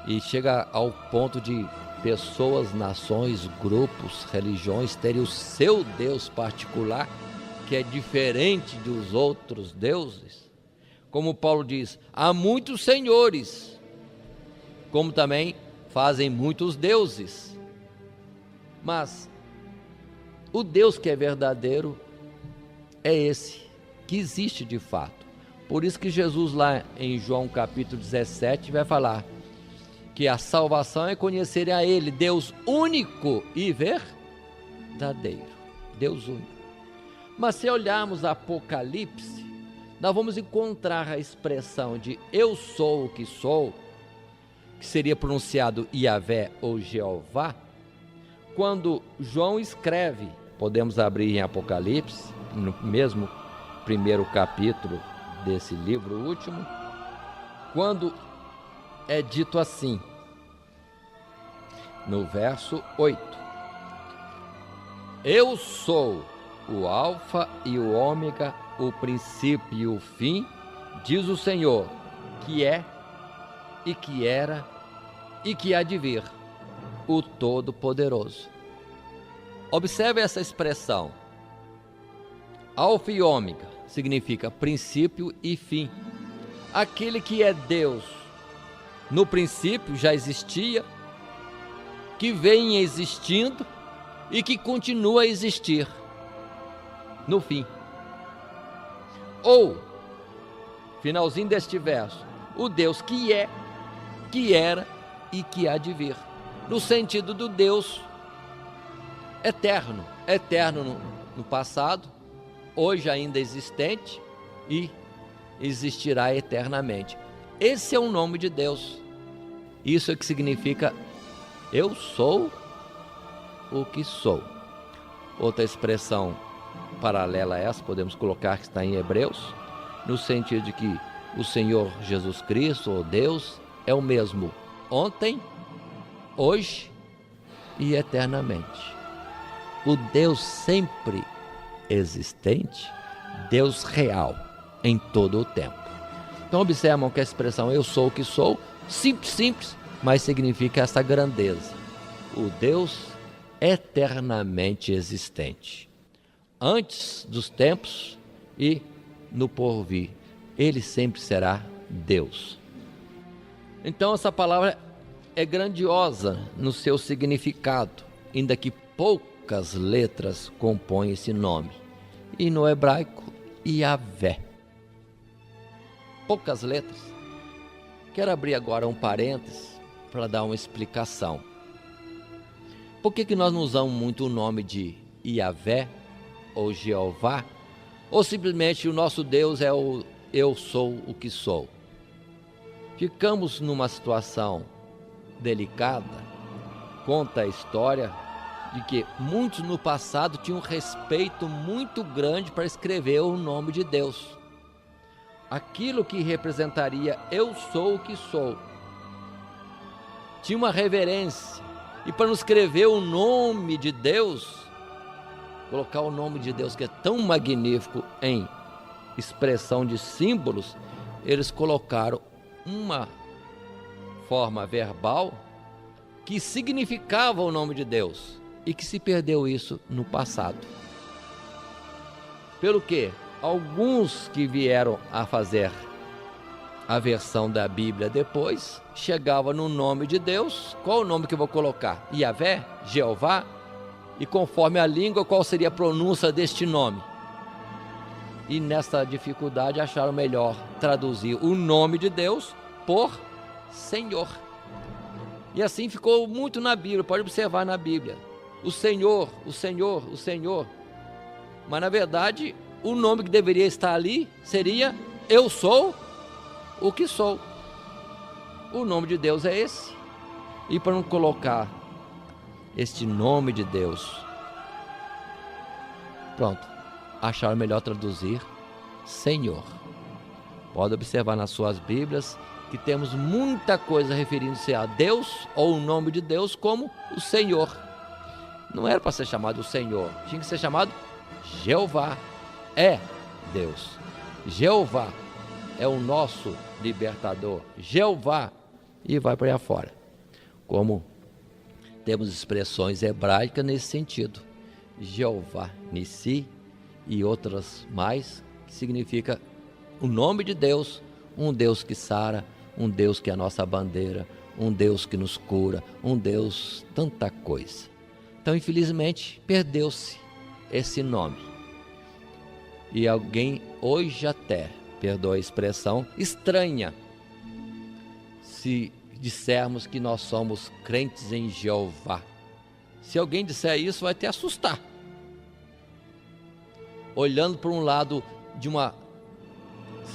e chega ao ponto de pessoas, nações, grupos, religiões terem o seu Deus particular, que é diferente dos outros deuses. Como Paulo diz, há muitos senhores, como também fazem muitos deuses. Mas o Deus que é verdadeiro é esse, que existe de fato. Por isso que Jesus lá em João capítulo 17 vai falar que a salvação é conhecer a Ele, Deus único e verdadeiro. Deus único. Mas se olharmos Apocalipse, nós vamos encontrar a expressão de eu sou o que sou, que seria pronunciado Iavé ou Jeová, quando João escreve. Podemos abrir em Apocalipse, no mesmo primeiro capítulo desse livro último, quando é dito assim, no verso 8: eu sou o alfa e o ômega, o princípio e o fim, diz o Senhor, que é, e que era, e que há de vir, o Todo-Poderoso. Observe essa expressão. Alfa e ômega significa princípio e fim. Aquele que é Deus, no princípio já existia, que vem existindo e que continua a existir no fim. Ou, finalzinho deste verso, o Deus que é, que era e que há de vir, no sentido do Deus eterno, eterno no passado, hoje ainda existente e existirá eternamente. Esse é o nome de Deus. Isso é que significa eu sou o que sou. Outra expressão paralela a essa, podemos colocar que está em Hebreus, no sentido de que o Senhor Jesus Cristo, ou Deus, é o mesmo ontem, hoje e eternamente. O Deus sempre existente, Deus real em todo o tempo. Então observam que a expressão eu sou o que sou, simples, mas significa essa grandeza. O Deus eternamente existente, antes dos tempos e no porvir, Ele sempre será Deus. Então essa palavra é grandiosa no seu significado, ainda que poucas letras compõem esse nome. E no hebraico, Iavé. Poucas letras. Quero abrir agora um parênteses para dar uma explicação. Por que nós não usamos muito o nome de Iavé ou Jeová? Ou simplesmente o nosso Deus é o eu sou o que sou? Ficamos numa situação delicada. Conta a história de que muitos no passado tinham um respeito muito grande para escrever o nome de Deus. Aquilo que representaria eu sou o que sou. Tinha uma reverência. E para não escrever o nome de Deus, colocar o nome de Deus que é tão magnífico em expressão de símbolos, eles colocaram uma forma verbal que significava o nome de Deus e que se perdeu isso no passado. Pelo que alguns que vieram a fazer a versão da Bíblia depois, chegava no nome de Deus. Qual o nome que eu vou colocar? Yahvé? Jeová? E conforme a língua, qual seria a pronúncia deste nome? E nessa dificuldade acharam melhor traduzir o nome de Deus por Senhor. E assim ficou muito na Bíblia, pode observar na Bíblia. O Senhor, o Senhor, o Senhor. Mas na verdade, o nome que deveria estar ali seria Eu Sou o que Sou. O nome de Deus é esse. E para não colocar este nome de Deus, pronto, acharam melhor traduzir Senhor. Pode observar nas suas Bíblias que temos muita coisa referindo-se a Deus ou o nome de Deus como o Senhor. Não era para ser chamado o Senhor, tinha que ser chamado Jeová. É Deus. Jeová é o nosso libertador. Jeová. E vai para aí afora. Como temos expressões hebraicas nesse sentido. Jeová Nissi e outras mais, que significa o nome de Deus, um Deus que sara, um Deus que é a nossa bandeira, um Deus que nos cura, um Deus, tanta coisa. Então, infelizmente, perdeu-se esse nome. E alguém hoje até, perdoa a expressão, estranha se dissermos que nós somos crentes em Jeová. Se alguém disser isso, vai até assustar. Olhando por um lado de uma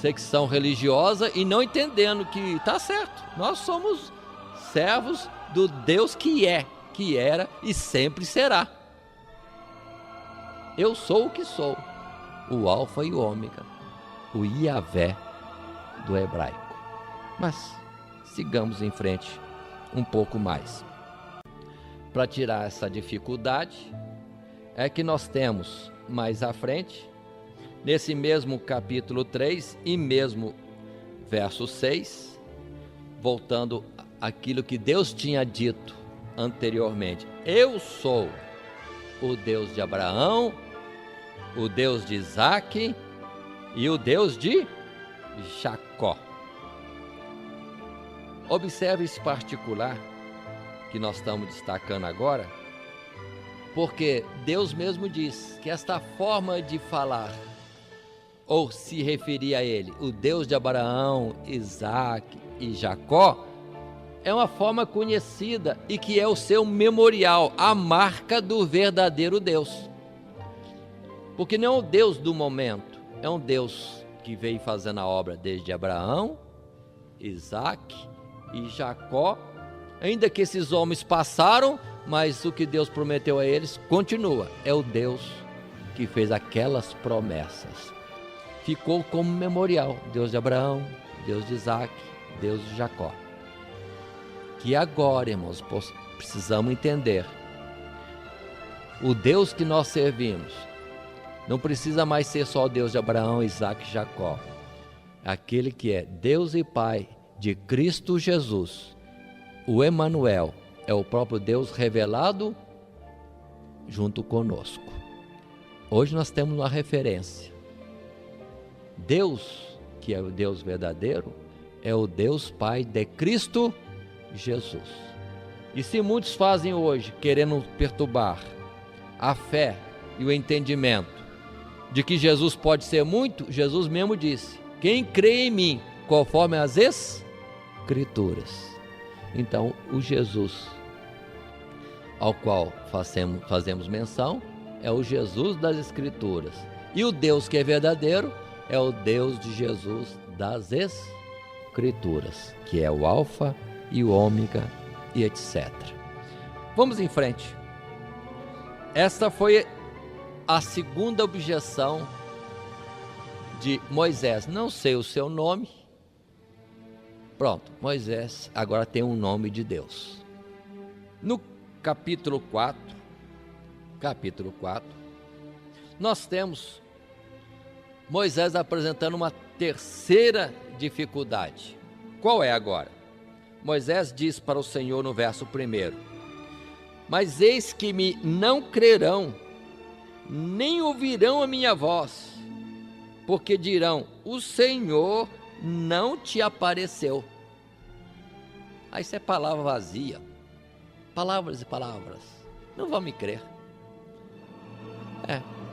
secção religiosa e não entendendo que está certo. Nós somos servos do Deus que é, que era e sempre será. Eu sou o que sou, o Alfa e o Ômega, o Yahvé do hebraico. Mas sigamos em frente um pouco mais. Para tirar essa dificuldade, é que nós temos mais à frente, nesse mesmo capítulo 3 e mesmo verso 6, voltando àquilo que Deus tinha dito anteriormente. Eu sou o Deus de Abraão, o Deus de Isaque e o Deus de Jacó. Observe esse particular que nós estamos destacando agora, porque Deus mesmo diz que esta forma de falar, ou se referir a ele, o Deus de Abraão, Isaque e Jacó, é uma forma conhecida e que é o seu memorial, a marca do verdadeiro Deus. Porque não é o Deus do momento, é um Deus que veio fazendo a obra desde Abraão, Isaque e Jacó, ainda que esses homens passaram, mas o que Deus prometeu a eles continua. É o Deus que fez aquelas promessas. Ficou como memorial, Deus de Abraão, Deus de Isaque, Deus de Jacó. Que agora, irmãos, precisamos entender, o Deus que nós servimos não precisa mais ser só o Deus de Abraão, Isaque e Jacó. Aquele que é Deus e Pai de Cristo Jesus, o Emanuel, é o próprio Deus revelado junto conosco. Hoje nós temos uma referência. Deus, que é o Deus verdadeiro, é o Deus Pai de Cristo Jesus. E se muitos fazem hoje, querendo perturbar a fé e o entendimento de que Jesus pode ser muito, Jesus mesmo disse: quem crê em mim, conforme as Escrituras. Então, o Jesus ao qual fazemos menção é o Jesus das Escrituras. E o Deus que é verdadeiro é o Deus de Jesus das Escrituras, que é o Alfa e o Ômega e etc. Vamos em frente. Esta foi a segunda objeção de Moisés. Não sei o seu nome. Pronto, Moisés agora tem um nome de Deus. No capítulo 4, nós temos Moisés apresentando uma terceira dificuldade. Qual é agora? Moisés diz para o Senhor no verso 1: Mas eis que me não crerão, nem ouvirão a minha voz, porque dirão: o Senhor não te apareceu. Aí isso é palavra vazia, palavras e palavras, não vão me crer.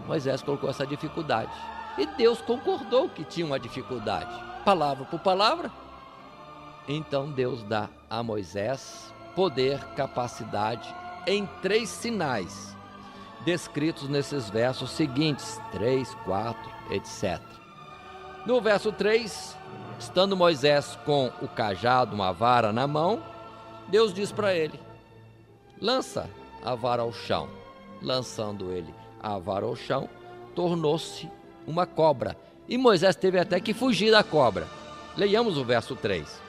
Moisés colocou essa dificuldade, e Deus concordou que tinha uma dificuldade, palavra por palavra. Então Deus dá a Moisés poder, capacidade em 3 sinais, descritos nesses versos seguintes, 3, 4, etc. No verso 3, estando Moisés com o cajado, uma vara na mão, Deus diz para ele: lança a vara ao chão. Lançando ele a vara ao chão, tornou-se uma cobra, e Moisés teve até que fugir da cobra. Leiamos o verso 3.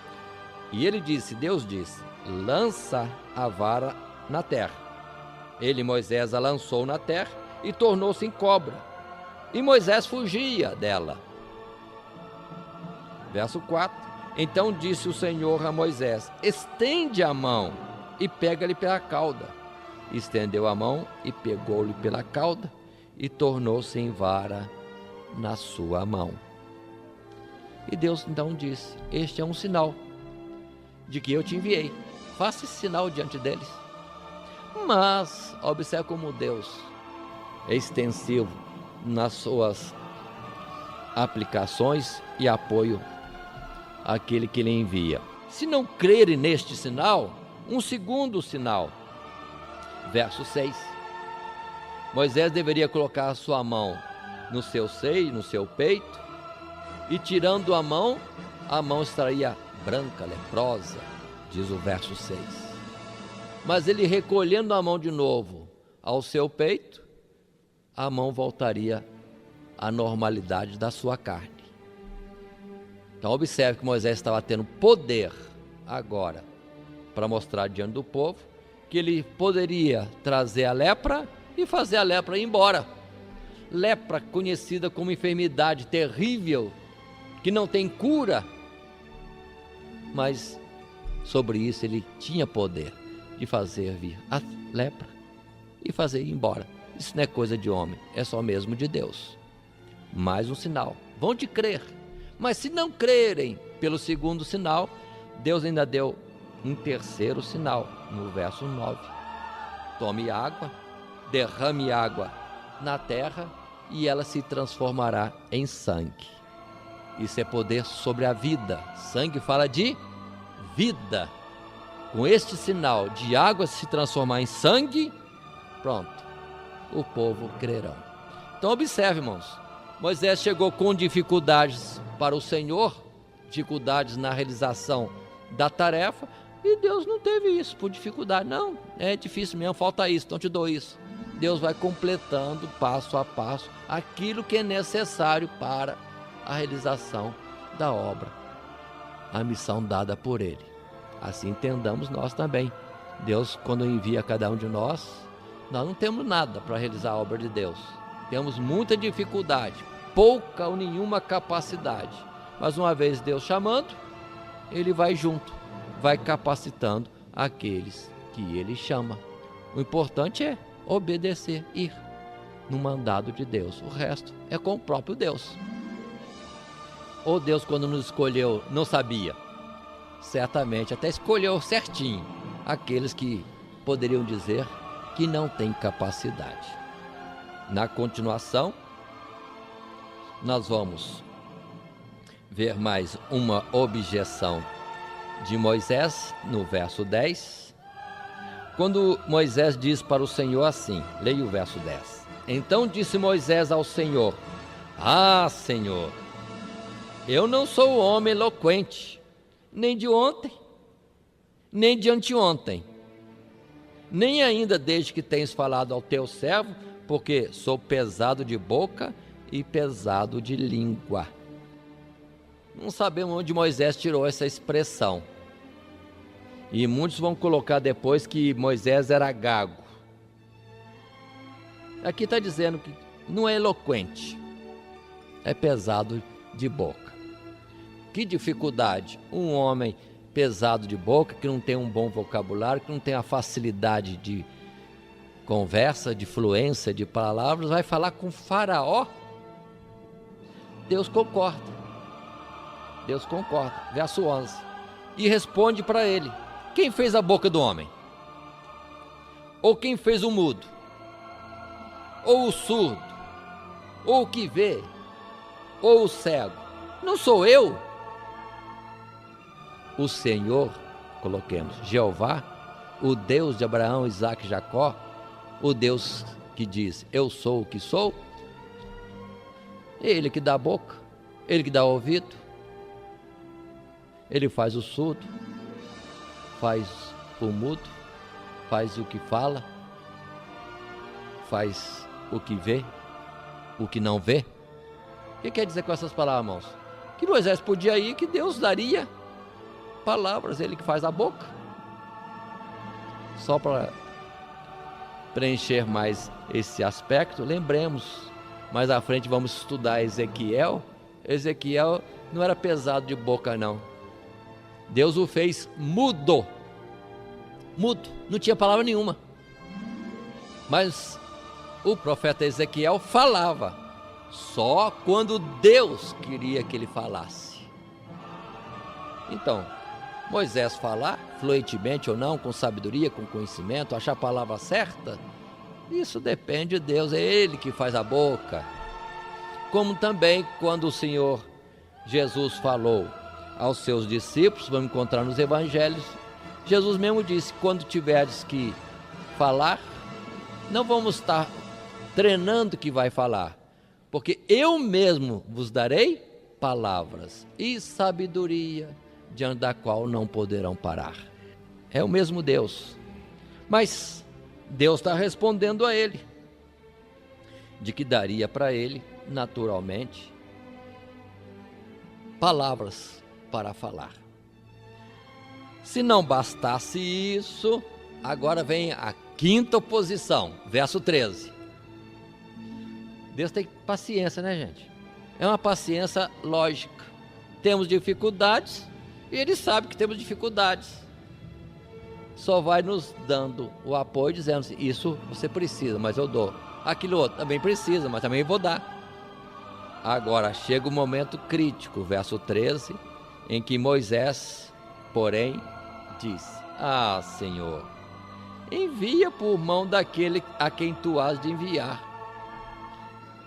E ele disse, Deus disse: lança a vara na terra. Ele, Moisés, a lançou na terra e tornou-se em cobra, e Moisés fugia dela. Verso 4. Então disse o Senhor a Moisés: estende a mão e pega-lhe pela cauda. Estendeu a mão e pegou-lhe pela cauda, e tornou-se em vara na sua mão. E Deus então disse: este é um sinal de que eu te enviei, faça esse sinal diante deles. Mas observe como Deus é extensivo nas suas aplicações e apoio àquele que lhe envia. Se não crerem neste sinal, um segundo sinal. Verso 6. Moisés deveria colocar a sua mão no seu seio, no seu peito, e tirando a mão estaria branca, leprosa, diz o verso 6. Mas ele recolhendo a mão de novo ao seu peito, a mão voltaria à normalidade da sua carne. Então observe que Moisés estava tendo poder agora para mostrar diante do povo que ele poderia trazer a lepra e fazer a lepra ir embora. Lepra conhecida como enfermidade terrível, que não tem cura, mas sobre isso ele tinha poder de fazer vir a lepra e fazer ir embora. Isso não é coisa de homem, é só mesmo de Deus. Mais um sinal, vão te crer, mas se não crerem pelo segundo sinal, Deus ainda deu um terceiro sinal, no verso 9. Tome água, derrame água na terra e ela se transformará em sangue. Isso é poder sobre a vida. Sangue fala de vida. Com este sinal de água se transformar em sangue, pronto, o povo crerão. Então observe, irmãos, Moisés chegou com dificuldades para o Senhor, dificuldades na realização da tarefa, e Deus não teve isso por dificuldade. Não, é difícil mesmo, falta isso, então te dou isso. Deus vai completando passo a passo aquilo que é necessário para a realização da obra, a missão dada por Ele. Assim entendamos nós também. Deus, quando envia cada um de nós não temos nada para realizar a obra de Deus. Temos muita dificuldade, pouca ou nenhuma capacidade. Mas uma vez Deus chamando, Ele vai junto, vai capacitando aqueles que Ele chama. O importante é obedecer, ir no mandado de Deus. O resto é com o próprio Deus. Ou Deus, quando nos escolheu, não sabia? Certamente até escolheu certinho aqueles que poderiam dizer que não têm capacidade. Na continuação, nós vamos ver mais uma objeção de Moisés, no verso 10, quando Moisés diz para o Senhor assim, leia o verso 10. Então disse Moisés ao Senhor: Ah, Senhor, eu não sou homem eloquente, nem de ontem, nem de anteontem, nem ainda desde que tens falado ao teu servo, porque sou pesado de boca e pesado de língua. Não sabemos onde Moisés tirou essa expressão. E muitos vão colocar depois que Moisés era gago. Aqui está dizendo que não é eloquente, é pesado de boca. Que dificuldade um homem pesado de boca, que não tem um bom vocabulário, que não tem a facilidade de conversa, de fluência de palavras, vai falar com Faraó? Deus concorda. Deus concorda. Verso 11. E responde para ele: quem fez a boca do homem? Ou quem fez o mudo? Ou o surdo? Ou o que vê? Ou o cego? Não sou eu? O Senhor, coloquemos, Jeová, o Deus de Abraão, Isaque e Jacó, o Deus que diz, eu sou o que sou, ele que dá a boca, ele que dá o ouvido, ele faz o surdo, faz o mudo, faz o que fala, faz o que vê, o que não vê. O que quer dizer com essas palavras, irmãos? Que Moisés podia ir, que Deus daria palavras, ele que faz a boca. Só para preencher mais esse aspecto, lembremos, mais à frente vamos estudar Ezequiel. Ezequiel não era pesado de boca, não. Deus o fez mudo, não tinha palavra nenhuma. Mas o profeta Ezequiel falava, só quando Deus queria que ele falasse. Então, Moisés falar, fluentemente ou não, com sabedoria, com conhecimento, achar a palavra certa, isso depende de Deus, é Ele que faz a boca. Como também quando o Senhor Jesus falou aos seus discípulos, vamos encontrar nos evangelhos, Jesus mesmo disse, quando tiveres que falar, não vamos estar treinando que vai falar, porque eu mesmo vos darei palavras e sabedoria, diante da qual não poderão parar. É o mesmo Deus, mas Deus está respondendo a ele, de que daria para ele, naturalmente, palavras para falar. Se não bastasse isso, agora vem a quinta oposição, verso 13. Deus tem paciência, né, gente? É uma paciência lógica. Temos dificuldades, e Ele sabe que temos dificuldades. Só vai nos dando o apoio, dizendo assim, isso você precisa, mas eu dou. Aquilo outro também precisa, mas também vou dar. Agora chega o momento crítico, verso 13, em que Moisés, porém, diz, ah, Senhor, envia por mão daquele a quem tu has de enviar.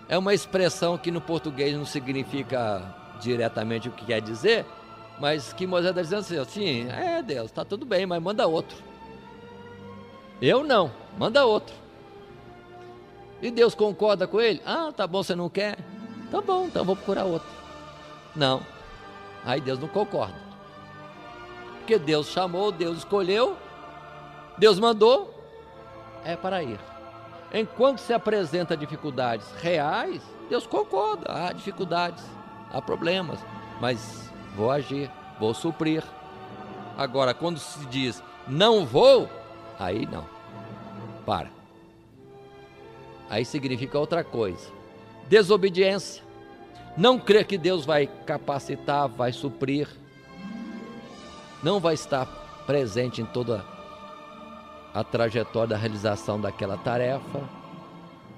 É uma expressão que no português não significa diretamente o que quer dizer, mas que Moisés está dizendo assim, Deus, está tudo bem, mas manda outro. Eu não, manda outro. E Deus concorda com ele? Ah, tá bom, você não quer? Tá bom, então vou procurar outro. Não, aí Deus não concorda. Porque Deus chamou, Deus escolheu, Deus mandou, é para ir. Enquanto se apresenta dificuldades reais, Deus concorda, há dificuldades, há problemas, mas vou agir, vou suprir. Agora, quando se diz, não vou, aí não, para. Aí significa outra coisa, desobediência, não crer que Deus vai capacitar, vai suprir, não vai estar presente em toda a trajetória da realização daquela tarefa,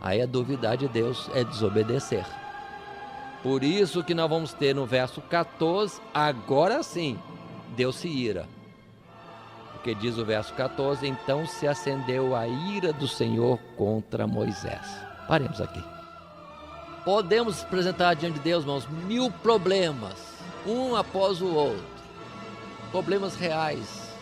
aí é duvidar de Deus, é desobedecer. Por isso que nós vamos ter no verso 14, agora sim, Deus se ira. Porque diz o verso 14, então se acendeu a ira do Senhor contra Moisés. Paremos aqui. Podemos apresentar diante de Deus, irmãos, 1000 problemas, um após o outro. Problemas reais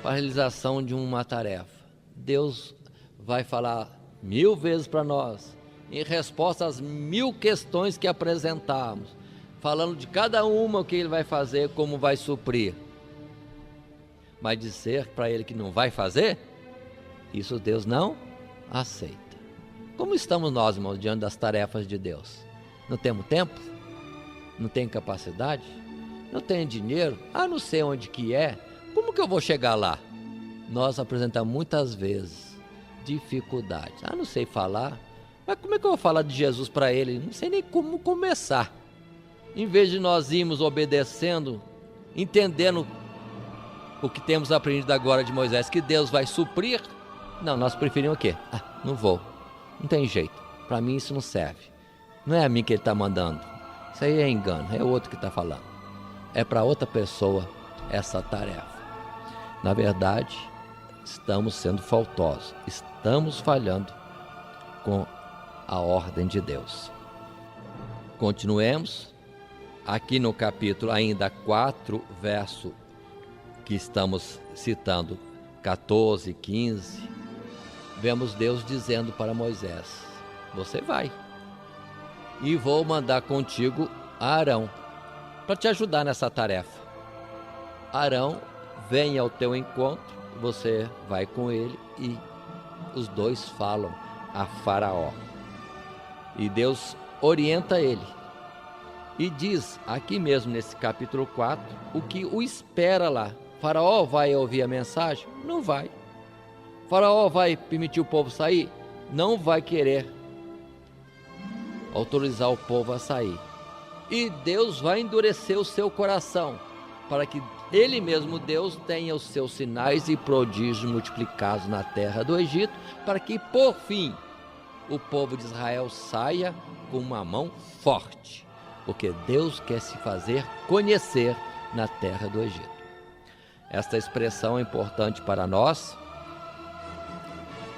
para a realização de uma tarefa. Deus vai falar 1000 vezes para nós, em resposta às 1000 questões que apresentamos, falando de cada uma o que Ele vai fazer, como vai suprir. Mas dizer para Ele que não vai fazer, isso Deus não aceita. Como estamos nós, irmãos, diante das tarefas de Deus? Não temos tempo? Não tem capacidade? Não tem dinheiro? Não sei onde que é. Como que eu vou chegar lá? Nós apresentamos muitas vezes dificuldades. Não sei falar. Mas como é que eu vou falar de Jesus para ele? Não sei nem como começar. Em vez de nós irmos obedecendo, entendendo o que temos aprendido agora de Moisés, que Deus vai suprir, não, nós preferimos o quê? Não vou, não tem jeito, para mim isso não serve, não é a mim que ele está mandando, isso aí é engano, é o outro que está falando, é para outra pessoa essa tarefa. Na verdade, estamos sendo faltosos, estamos falhando com a ordem de Deus. Continuemos aqui no capítulo ainda 4, verso que estamos citando, 14, 15, vemos Deus dizendo para Moisés: você vai, e vou mandar contigo Arão, para te ajudar nessa tarefa. Arão vem ao teu encontro, você vai com ele e os dois falam a Faraó. E Deus orienta ele e diz aqui mesmo nesse capítulo 4 o que o espera lá. Faraó vai ouvir a mensagem? Não vai. Faraó vai permitir o povo sair? Não vai querer autorizar o povo a sair. E Deus vai endurecer o seu coração para que ele mesmo, Deus, tenha os seus sinais e prodígios multiplicados na terra do Egito, para que por fim o povo de Israel saia com uma mão forte, porque Deus quer se fazer conhecer na terra do Egito. Esta expressão é importante para nós,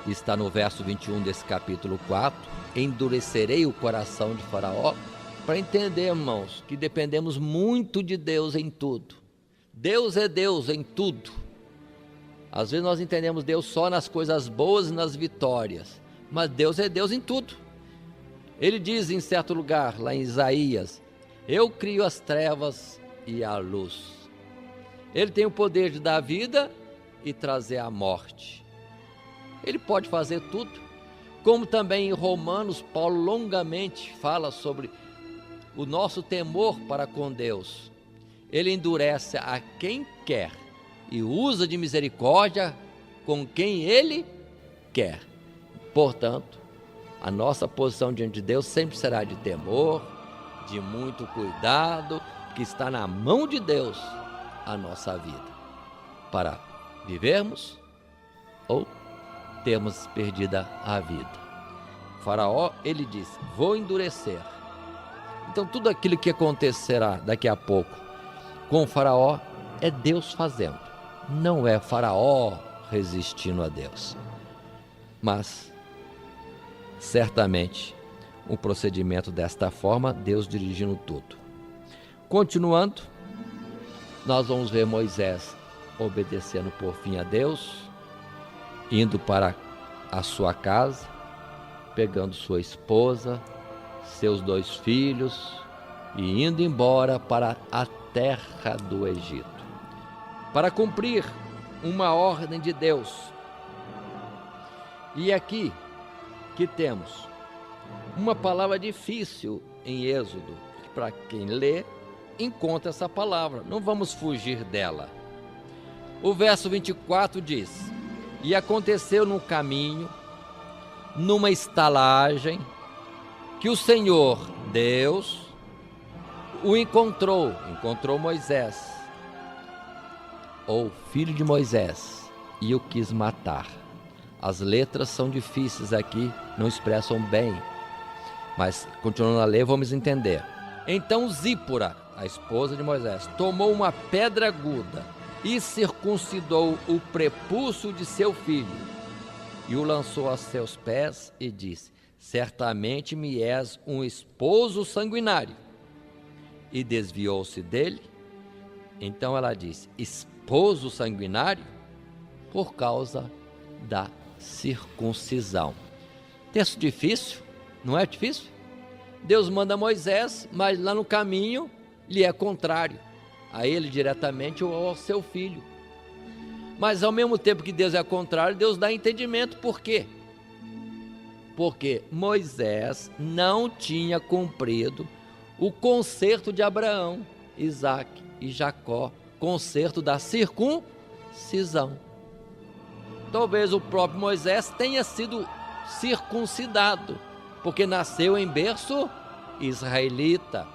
está no verso 21 desse capítulo 4, endurecerei o coração de Faraó, para entender, irmãos, que dependemos muito de Deus em tudo. Deus é Deus em tudo. Às vezes nós entendemos Deus só nas coisas boas e nas vitórias, mas Deus é Deus em tudo. Ele diz em certo lugar, lá em Isaías: eu crio as trevas e a luz. Ele tem o poder de dar a vida e trazer a morte. Ele pode fazer tudo. Como também em Romanos, Paulo longamente fala sobre o nosso temor para com Deus. Ele endurece a quem quer e usa de misericórdia com quem ele quer. Portanto, a nossa posição diante de Deus sempre será de temor, de muito cuidado, que está na mão de Deus a nossa vida, para vivermos ou termos perdida a vida. Faraó, ele diz: vou endurecer. Então tudo aquilo que acontecerá daqui a pouco com o Faraó é Deus fazendo, não é Faraó resistindo a Deus, mas certamente um procedimento desta forma, Deus dirigindo tudo. Continuando, nós vamos ver Moisés obedecendo por fim a Deus, indo para a sua casa, pegando sua esposa, seus 2 filhos e indo embora para a terra do Egito, para cumprir uma ordem de Deus. E aqui que temos uma palavra difícil em Êxodo, para quem lê, encontra essa palavra, não vamos fugir dela. O verso 24 diz: e aconteceu no caminho, numa estalagem, que o Senhor Deus o encontrou Moisés, ou filho de Moisés, e o quis matar. As letras são difíceis aqui, não expressam bem, mas continuando a ler vamos entender. Então Zípora, a esposa de Moisés, tomou uma pedra aguda e circuncidou o prepúcio de seu filho, e o lançou a seus pés e disse: certamente me és um esposo sanguinário. E desviou-se dele. Então ela disse: esposo sanguinário? Por causa da circuncisão. Texto difícil, não é difícil? Deus manda Moisés, mas lá no caminho lhe é contrário a ele diretamente ou ao seu filho. Mas ao mesmo tempo que Deus é contrário, Deus dá entendimento. Por quê? Porque Moisés não tinha cumprido o concerto de Abraão, Isaque e Jacó, concerto da circuncisão. Talvez o próprio Moisés tenha sido circuncidado, porque nasceu em berço israelita,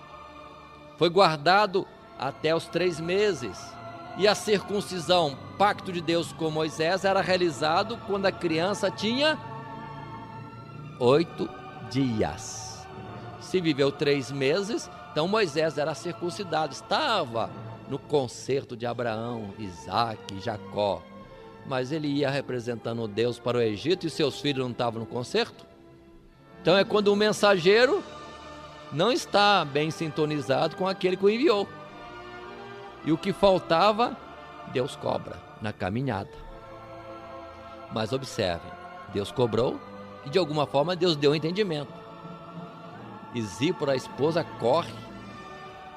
foi guardado até os 3 meses, E a circuncisão, pacto de Deus com Moisés, era realizado quando a criança tinha 8 dias. Se viveu 3 meses, então Moisés era circuncidado, estava no concerto de Abraão, Isaac e Jacó. Mas ele ia representando Deus para o Egito e seus filhos não estavam no concerto. Então é quando o mensageiro não está bem sintonizado com aquele que o enviou. E o que faltava, Deus cobra na caminhada. Mas observem, Deus cobrou e de alguma forma Deus deu entendimento. E Zípora, a esposa, corre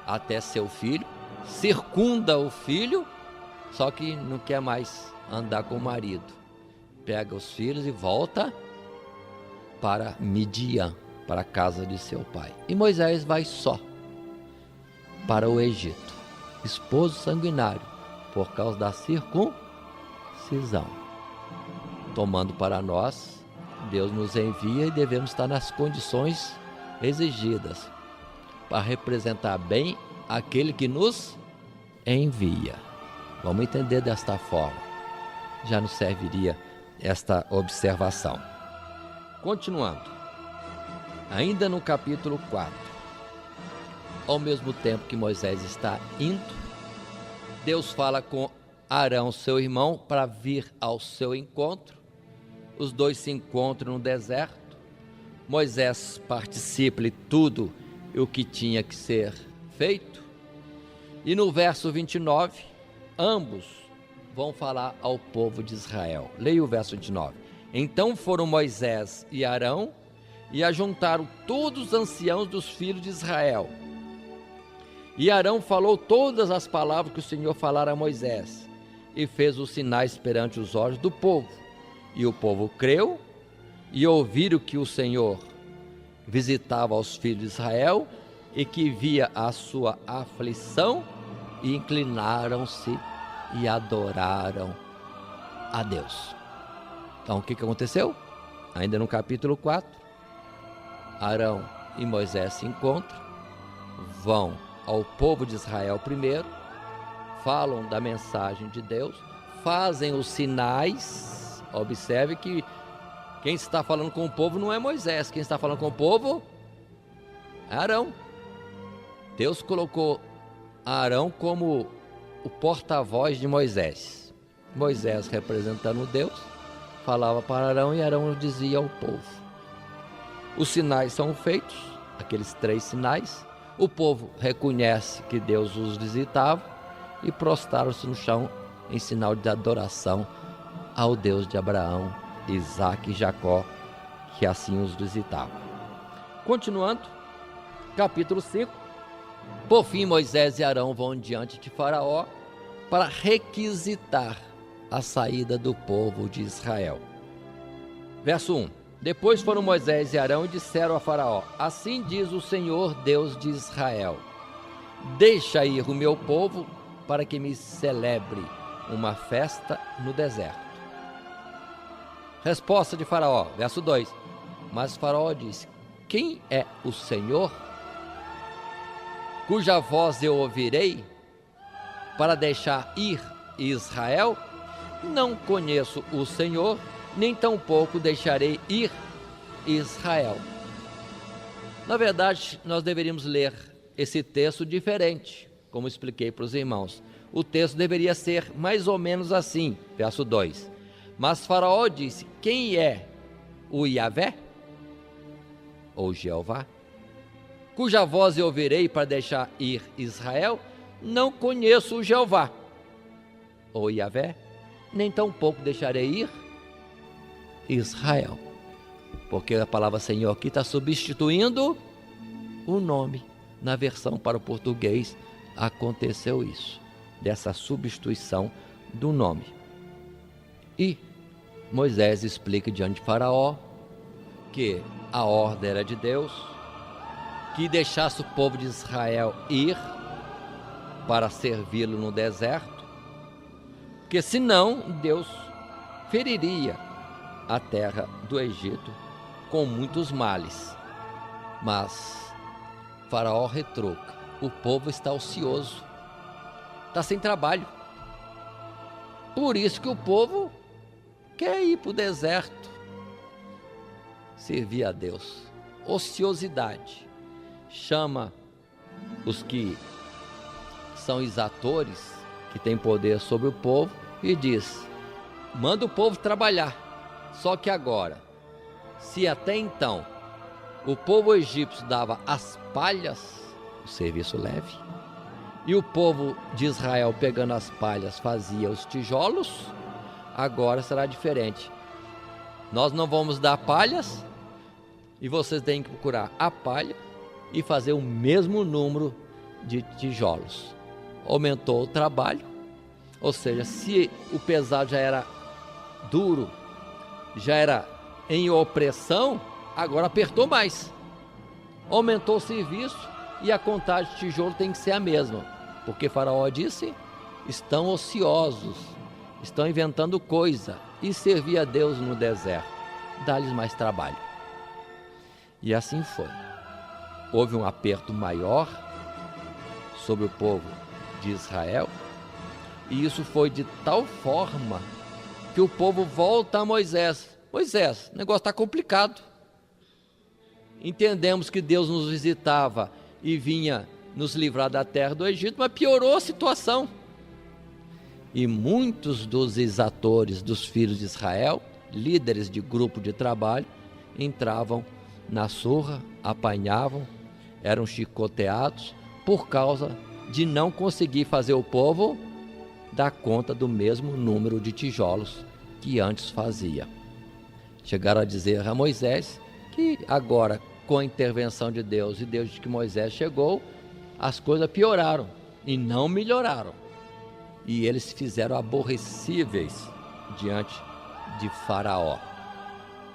até seu filho, circunda o filho, só que não quer mais andar com o marido. Pega os filhos e volta para Midian, para a casa de seu pai. E Moisés vai só para o Egito, esposo sanguinário, por causa da circuncisão. Tomando para nós, Deus nos envia e devemos estar nas condições exigidas para representar bem aquele que nos envia. Vamos entender desta forma. Já nos serviria esta observação. Continuando, ainda no capítulo 4, ao mesmo tempo que Moisés está indo, Deus fala com Arão, seu irmão, para vir ao seu encontro. Os dois se encontram no deserto. Moisés participa de tudo o que tinha que ser feito. E no verso 29, ambos vão falar ao povo de Israel. Leia o verso 29. Então foram Moisés e Arão e ajuntaram todos os anciãos dos filhos de Israel. E Arão falou todas as palavras que o Senhor falara a Moisés e fez os sinais perante os olhos do povo. E o povo creu e ouviram que o Senhor visitava os filhos de Israel e que via a sua aflição, e inclinaram-se e adoraram a Deus. Então o que aconteceu? Ainda no capítulo 4, Arão e Moisés se encontram, vão ao povo de Israel primeiro, falam da mensagem de Deus, fazem os sinais. Observe que quem está falando com o povo não é Moisés, quem está falando com o povo é Arão. Deus colocou Arão como o porta-voz de Moisés. Moisés, representando Deus, falava para Arão e Arão dizia ao povo. Os sinais são feitos, aqueles 3 sinais. O povo reconhece que Deus os visitava e prostraram-se no chão em sinal de adoração ao Deus de Abraão, Isaac e Jacó, que assim os visitava. Continuando, capítulo 5. Por fim, Moisés e Arão vão diante de Faraó para requisitar a saída do povo de Israel. Verso 1. Depois foram Moisés e Arão e disseram a Faraó: assim diz o Senhor Deus de Israel: deixa ir o meu povo para que me celebre uma festa no deserto. Resposta de Faraó, verso 2. Mas Faraó disse: quem é o Senhor, cuja voz eu ouvirei, para deixar ir Israel? Não conheço o Senhor, nem tampouco deixarei ir Israel. Na verdade, nós deveríamos ler esse texto diferente, como expliquei para os irmãos. O texto deveria ser mais ou menos assim, verso 2. Mas Faraó disse: quem é o Yahvé, ou Jeová, cuja voz eu ouvirei para deixar ir Israel? Não conheço o Jeová, ou Yahvé, nem tampouco deixarei ir Israel. Porque a palavra Senhor aqui está substituindo o nome. Na versão para o português aconteceu isso, dessa substituição do nome. E Moisés explica diante de Faraó que a ordem era de Deus, que deixasse o povo de Israel ir para servi-lo no deserto, porque senão Deus feriria a terra do Egito com muitos males. Mas Faraó retruca: o povo está ocioso, está sem trabalho, Por isso que o povo quer ir para o deserto, servir a Deus. Ociosidade. Chama os que são exatores, que têm poder sobre o povo, e diz: manda o povo trabalhar. Só que agora, se até então o povo egípcio dava as palhas, o serviço leve, e o povo de Israel, pegando as palhas, fazia os tijolos, agora será diferente. Nós não vamos dar palhas, e vocês têm que procurar a palha e fazer o mesmo número de tijolos. Aumentou o trabalho, ou seja, se o pesado já era duro, já era em opressão, agora apertou mais. Aumentou o serviço e a contagem de tijolo tem que ser a mesma, porque Faraó disse: estão ociosos, estão inventando coisa, e servir a Deus no deserto dá-lhes mais trabalho. E assim foi. Houve um aperto maior sobre o povo de Israel, e isso foi de tal forma que o povo volta a Moisés: Moisés, o negócio está complicado. Entendemos que Deus nos visitava e vinha nos livrar da terra do Egito, mas piorou a situação. E muitos dos exatores dos filhos de Israel, líderes de grupo de trabalho, entravam na surra, apanhavam, eram chicoteados por causa de não conseguir fazer o povo dar conta do mesmo número de tijolos que antes fazia. Chegaram a dizer a Moisés que agora, com a intervenção de Deus, e desde que Moisés chegou, as coisas pioraram e não melhoraram. E eles se fizeram aborrecíveis diante de Faraó.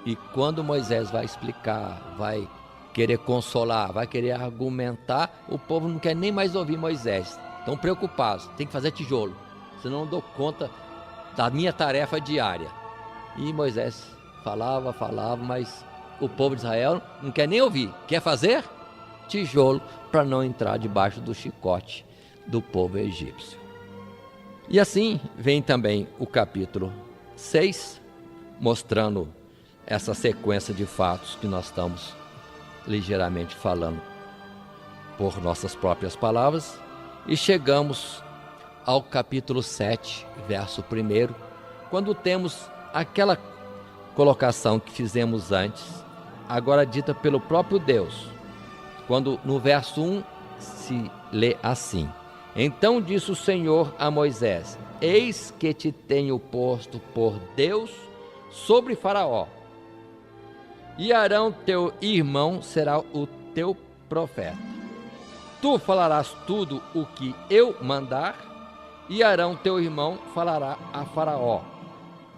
E quando Moisés vai explicar, vai querer consolar, vai querer argumentar, o povo não quer nem mais ouvir Moisés. Estão preocupados: tem que fazer tijolo, senão não dou conta da minha tarefa diária. E Moisés falava, mas o povo de Israel não quer nem ouvir. Quer fazer tijolo para não entrar debaixo do chicote do povo egípcio. E assim vem também o capítulo 6, mostrando essa sequência de fatos que nós estamos ligeiramente falando por nossas próprias palavras, e chegamos ao capítulo 7, verso 1, quando temos aquela colocação que fizemos antes, agora dita pelo próprio Deus, quando no verso 1 se lê assim: então disse o Senhor a Moisés: eis que te tenho posto por Deus sobre Faraó, e Arão teu irmão será o teu profeta. Tu falarás tudo o que eu mandar, e Arão teu irmão falará a Faraó,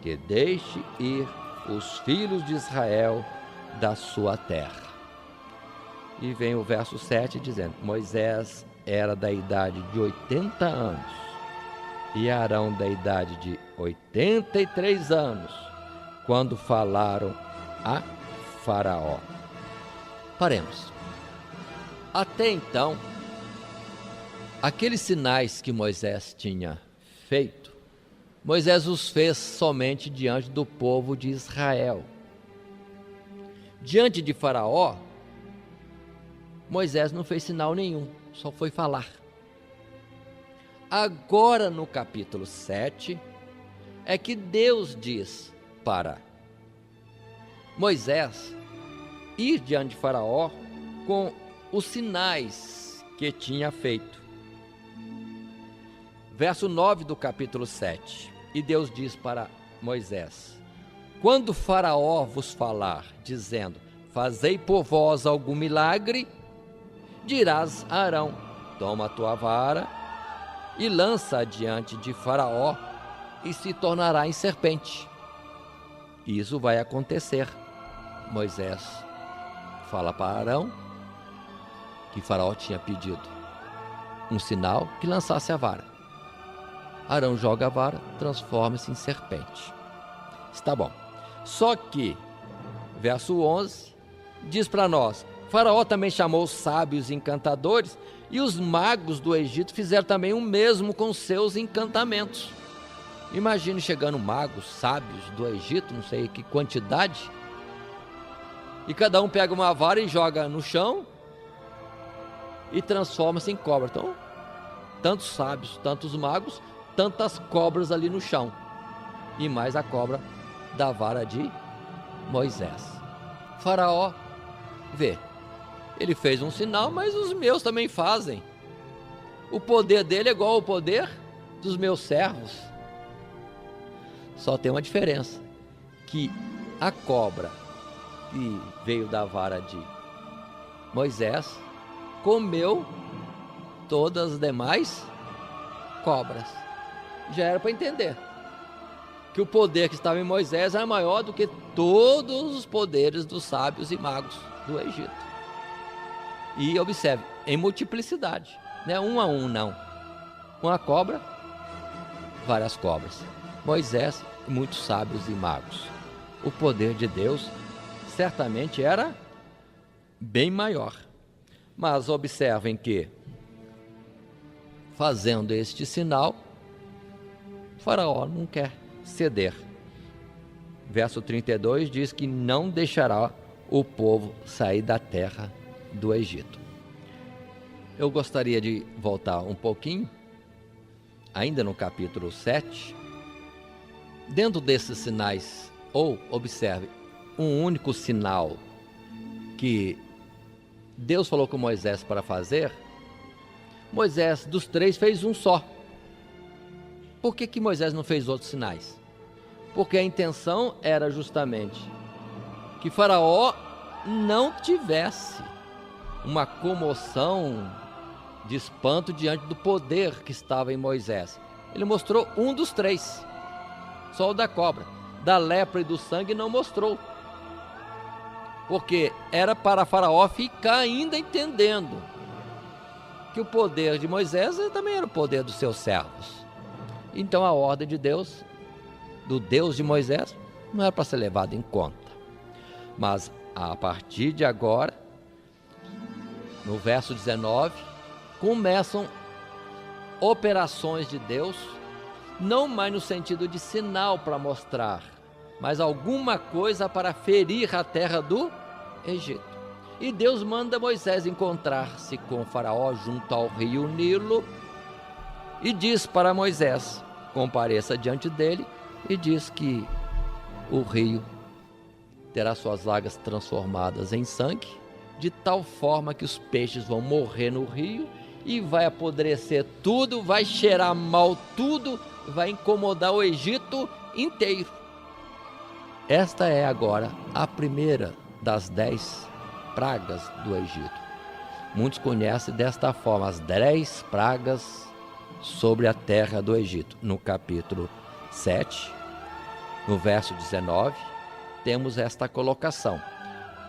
que deixe ir os filhos de Israel da sua terra. E vem o verso 7 dizendo: Moisés era da idade de 80 anos, e Arão da idade de 83 anos, quando falaram a Faraó. Paremos. Até então, aqueles sinais que Moisés tinha feito, Moisés os fez somente diante do povo de Israel. Diante de Faraó, Moisés não fez sinal nenhum, só foi falar. Agora no capítulo 7, é que Deus diz para Moisés ir diante de Faraó com os sinais que tinha feito. Verso 9 do capítulo 7, e Deus diz para Moisés: quando Faraó vos falar, dizendo: fazei por vós algum milagre, dirás a Arão: toma a tua vara e lança diante de Faraó, e se tornará em serpente. Isso vai acontecer. Moisés fala para Arão que Faraó tinha pedido um sinal, que lançasse a vara. Arão joga a vara, transforma-se em serpente. Está bom. Só que, verso 11, diz para nós: Faraó também chamou os sábios encantadores, e os magos do Egito fizeram também o mesmo com seus encantamentos. Imagine chegando magos, sábios do Egito, não sei que quantidade, e cada um pega uma vara e joga no chão e transforma-se em cobra. Então, tantos sábios, tantos magos, tantas cobras ali no chão, e mais a cobra da vara de Moisés. Faraó vê, ele fez um sinal, mas os meus também fazem. O poder dele é igual ao poder dos meus servos. Só tem uma diferença, que a cobra que veio da vara de Moisés comeu todas as demais cobras. Já era para entender que o poder que estava em Moisés era maior do que todos os poderes dos sábios e magos do Egito. E observe, em multiplicidade, não é um a um, não. Uma cobra, várias cobras. Moisés e muitos sábios e magos. O poder de Deus certamente era bem maior. Mas observem que, fazendo este sinal, Faraó não quer ceder. Verso 32 diz que não deixará o povo sair da terra do Egito. Eu gostaria de voltar um pouquinho, ainda no capítulo 7. Dentro desses sinais, ou observe, um único sinal que Deus falou com Moisés para fazer, Moisés dos 3 fez um só. Por que Moisés não fez outros sinais? Porque a intenção era justamente que Faraó não tivesse uma comoção de espanto diante do poder que estava em Moisés. Ele mostrou um dos 3, só o da cobra. Da lepra e do sangue não mostrou, porque era para Faraó ficar ainda entendendo que o poder de Moisés também era o poder dos seus servos. Então a ordem de Deus, do Deus de Moisés, não era para ser levada em conta. Mas a partir de agora, no verso 19, começam operações de Deus, não mais no sentido de sinal para mostrar, mas alguma coisa para ferir a terra do Egito. E Deus manda Moisés encontrar-se com Faraó junto ao rio Nilo e diz para Moisés, compareça diante dele, e diz que o rio terá suas águas transformadas em sangue, de tal forma que os peixes vão morrer no rio e vai apodrecer tudo, vai cheirar mal tudo, vai incomodar o Egito inteiro. Esta é agora a primeira das 10 pragas do Egito. Muitos conhecem desta forma as 10 pragas sobre a terra do Egito. No capítulo 7, no verso 19, temos esta colocação.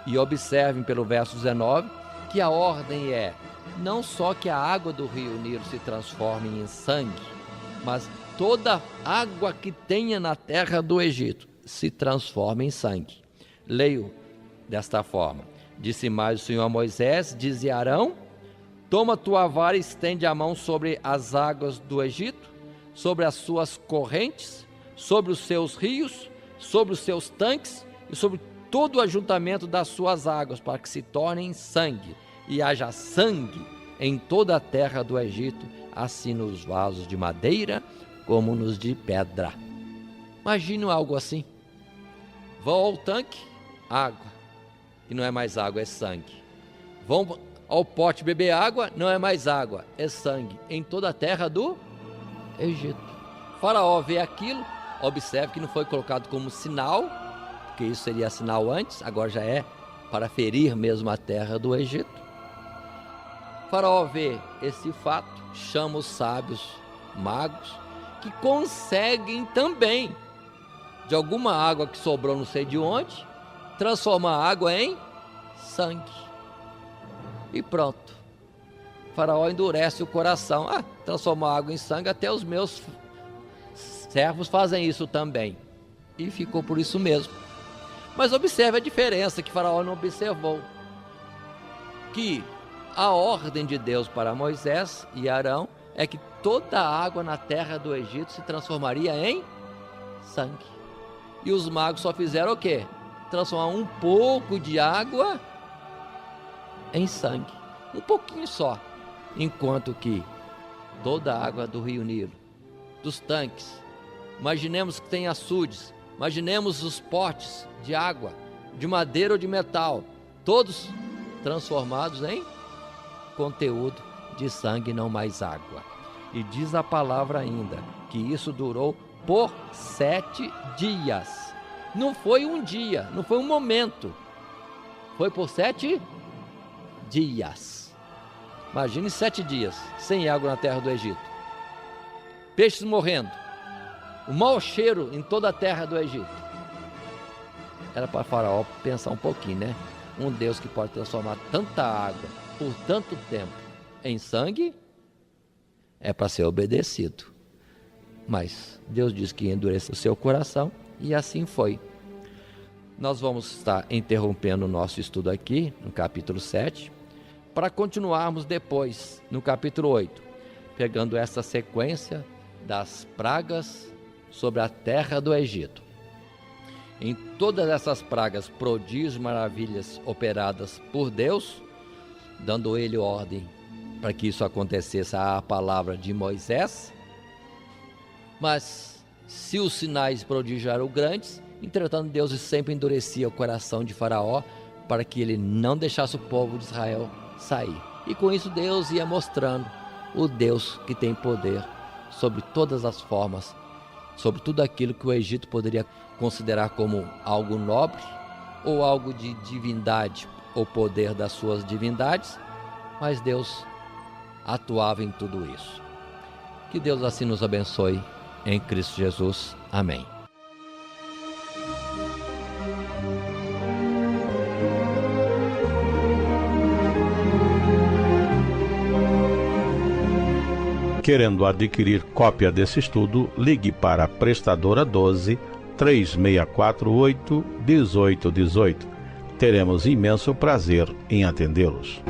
E observem pelo verso 19 que a ordem é não só que a água do rio Nilo se transforme em sangue, mas toda água que tenha na terra do Egito se transforma em sangue. Leio desta forma: disse mais o Senhor a Moisés, dize a Arão, toma tua vara e estende a mão sobre as águas do Egito, sobre as suas correntes, sobre os seus rios, sobre os seus tanques e sobre todo o ajuntamento das suas águas, para que se tornem sangue, e haja sangue em toda a terra do Egito, assim nos vasos de madeira como nos de pedra. Imagine algo assim. Vão ao tanque, água, e não é mais água, é sangue. Vão ao pote beber água, não é mais água, é sangue, em toda a terra do Egito. Faraó vê aquilo, observe que não foi colocado como sinal, porque isso seria sinal antes, agora já é para ferir mesmo a terra do Egito. Faraó vê esse fato, chama os sábios magos, que conseguem também, de alguma água que sobrou não sei de onde, transformar a água em sangue. E pronto. Faraó endurece o coração. Transformar a água em sangue, até os meus servos fazem isso também. E ficou por isso mesmo. Mas observe a diferença que Faraó não observou. Que a ordem de Deus para Moisés e Arão é que toda a água na terra do Egito se transformaria em sangue. E os magos só fizeram o quê? Transformar um pouco de água em sangue, um pouquinho só, enquanto que toda a água do rio Nilo, dos tanques, imaginemos que tem açudes, imaginemos os potes de água, de madeira ou de metal, todos transformados em conteúdo de sangue, não mais água. E diz a palavra ainda que isso durou por 7 dias. Não foi um dia, não foi um momento, foi por 7 dias. Imagine 7 dias sem água na terra do Egito, peixes morrendo, o mau cheiro em toda a terra do Egito. Era para Faraó pensar um pouquinho, né? Um Deus que pode transformar tanta água por tanto tempo em sangue é para ser obedecido. Mas Deus diz que endureceu o seu coração, e assim foi. Nós vamos estar interrompendo o nosso estudo aqui no capítulo 7, para continuarmos depois no capítulo 8, pegando essa sequência das pragas sobre a terra do Egito. Em todas essas pragas, prodígios, maravilhas operadas por Deus, dando ele ordem para que isso acontecesse à palavra de Moisés. Mas se os sinais prodígios eram grandes, entretanto Deus sempre endurecia o coração de Faraó para que ele não deixasse o povo de Israel sair. E com isso Deus ia mostrando o Deus que tem poder sobre todas as formas, sobre tudo aquilo que o Egito poderia considerar como algo nobre ou algo de divindade ou poder das suas divindades, mas Deus atuava em tudo isso. Que Deus assim nos abençoe em Cristo Jesus. Amém. Querendo adquirir cópia desse estudo, ligue para a prestadora 12 3648 1818. Teremos imenso prazer em atendê-los.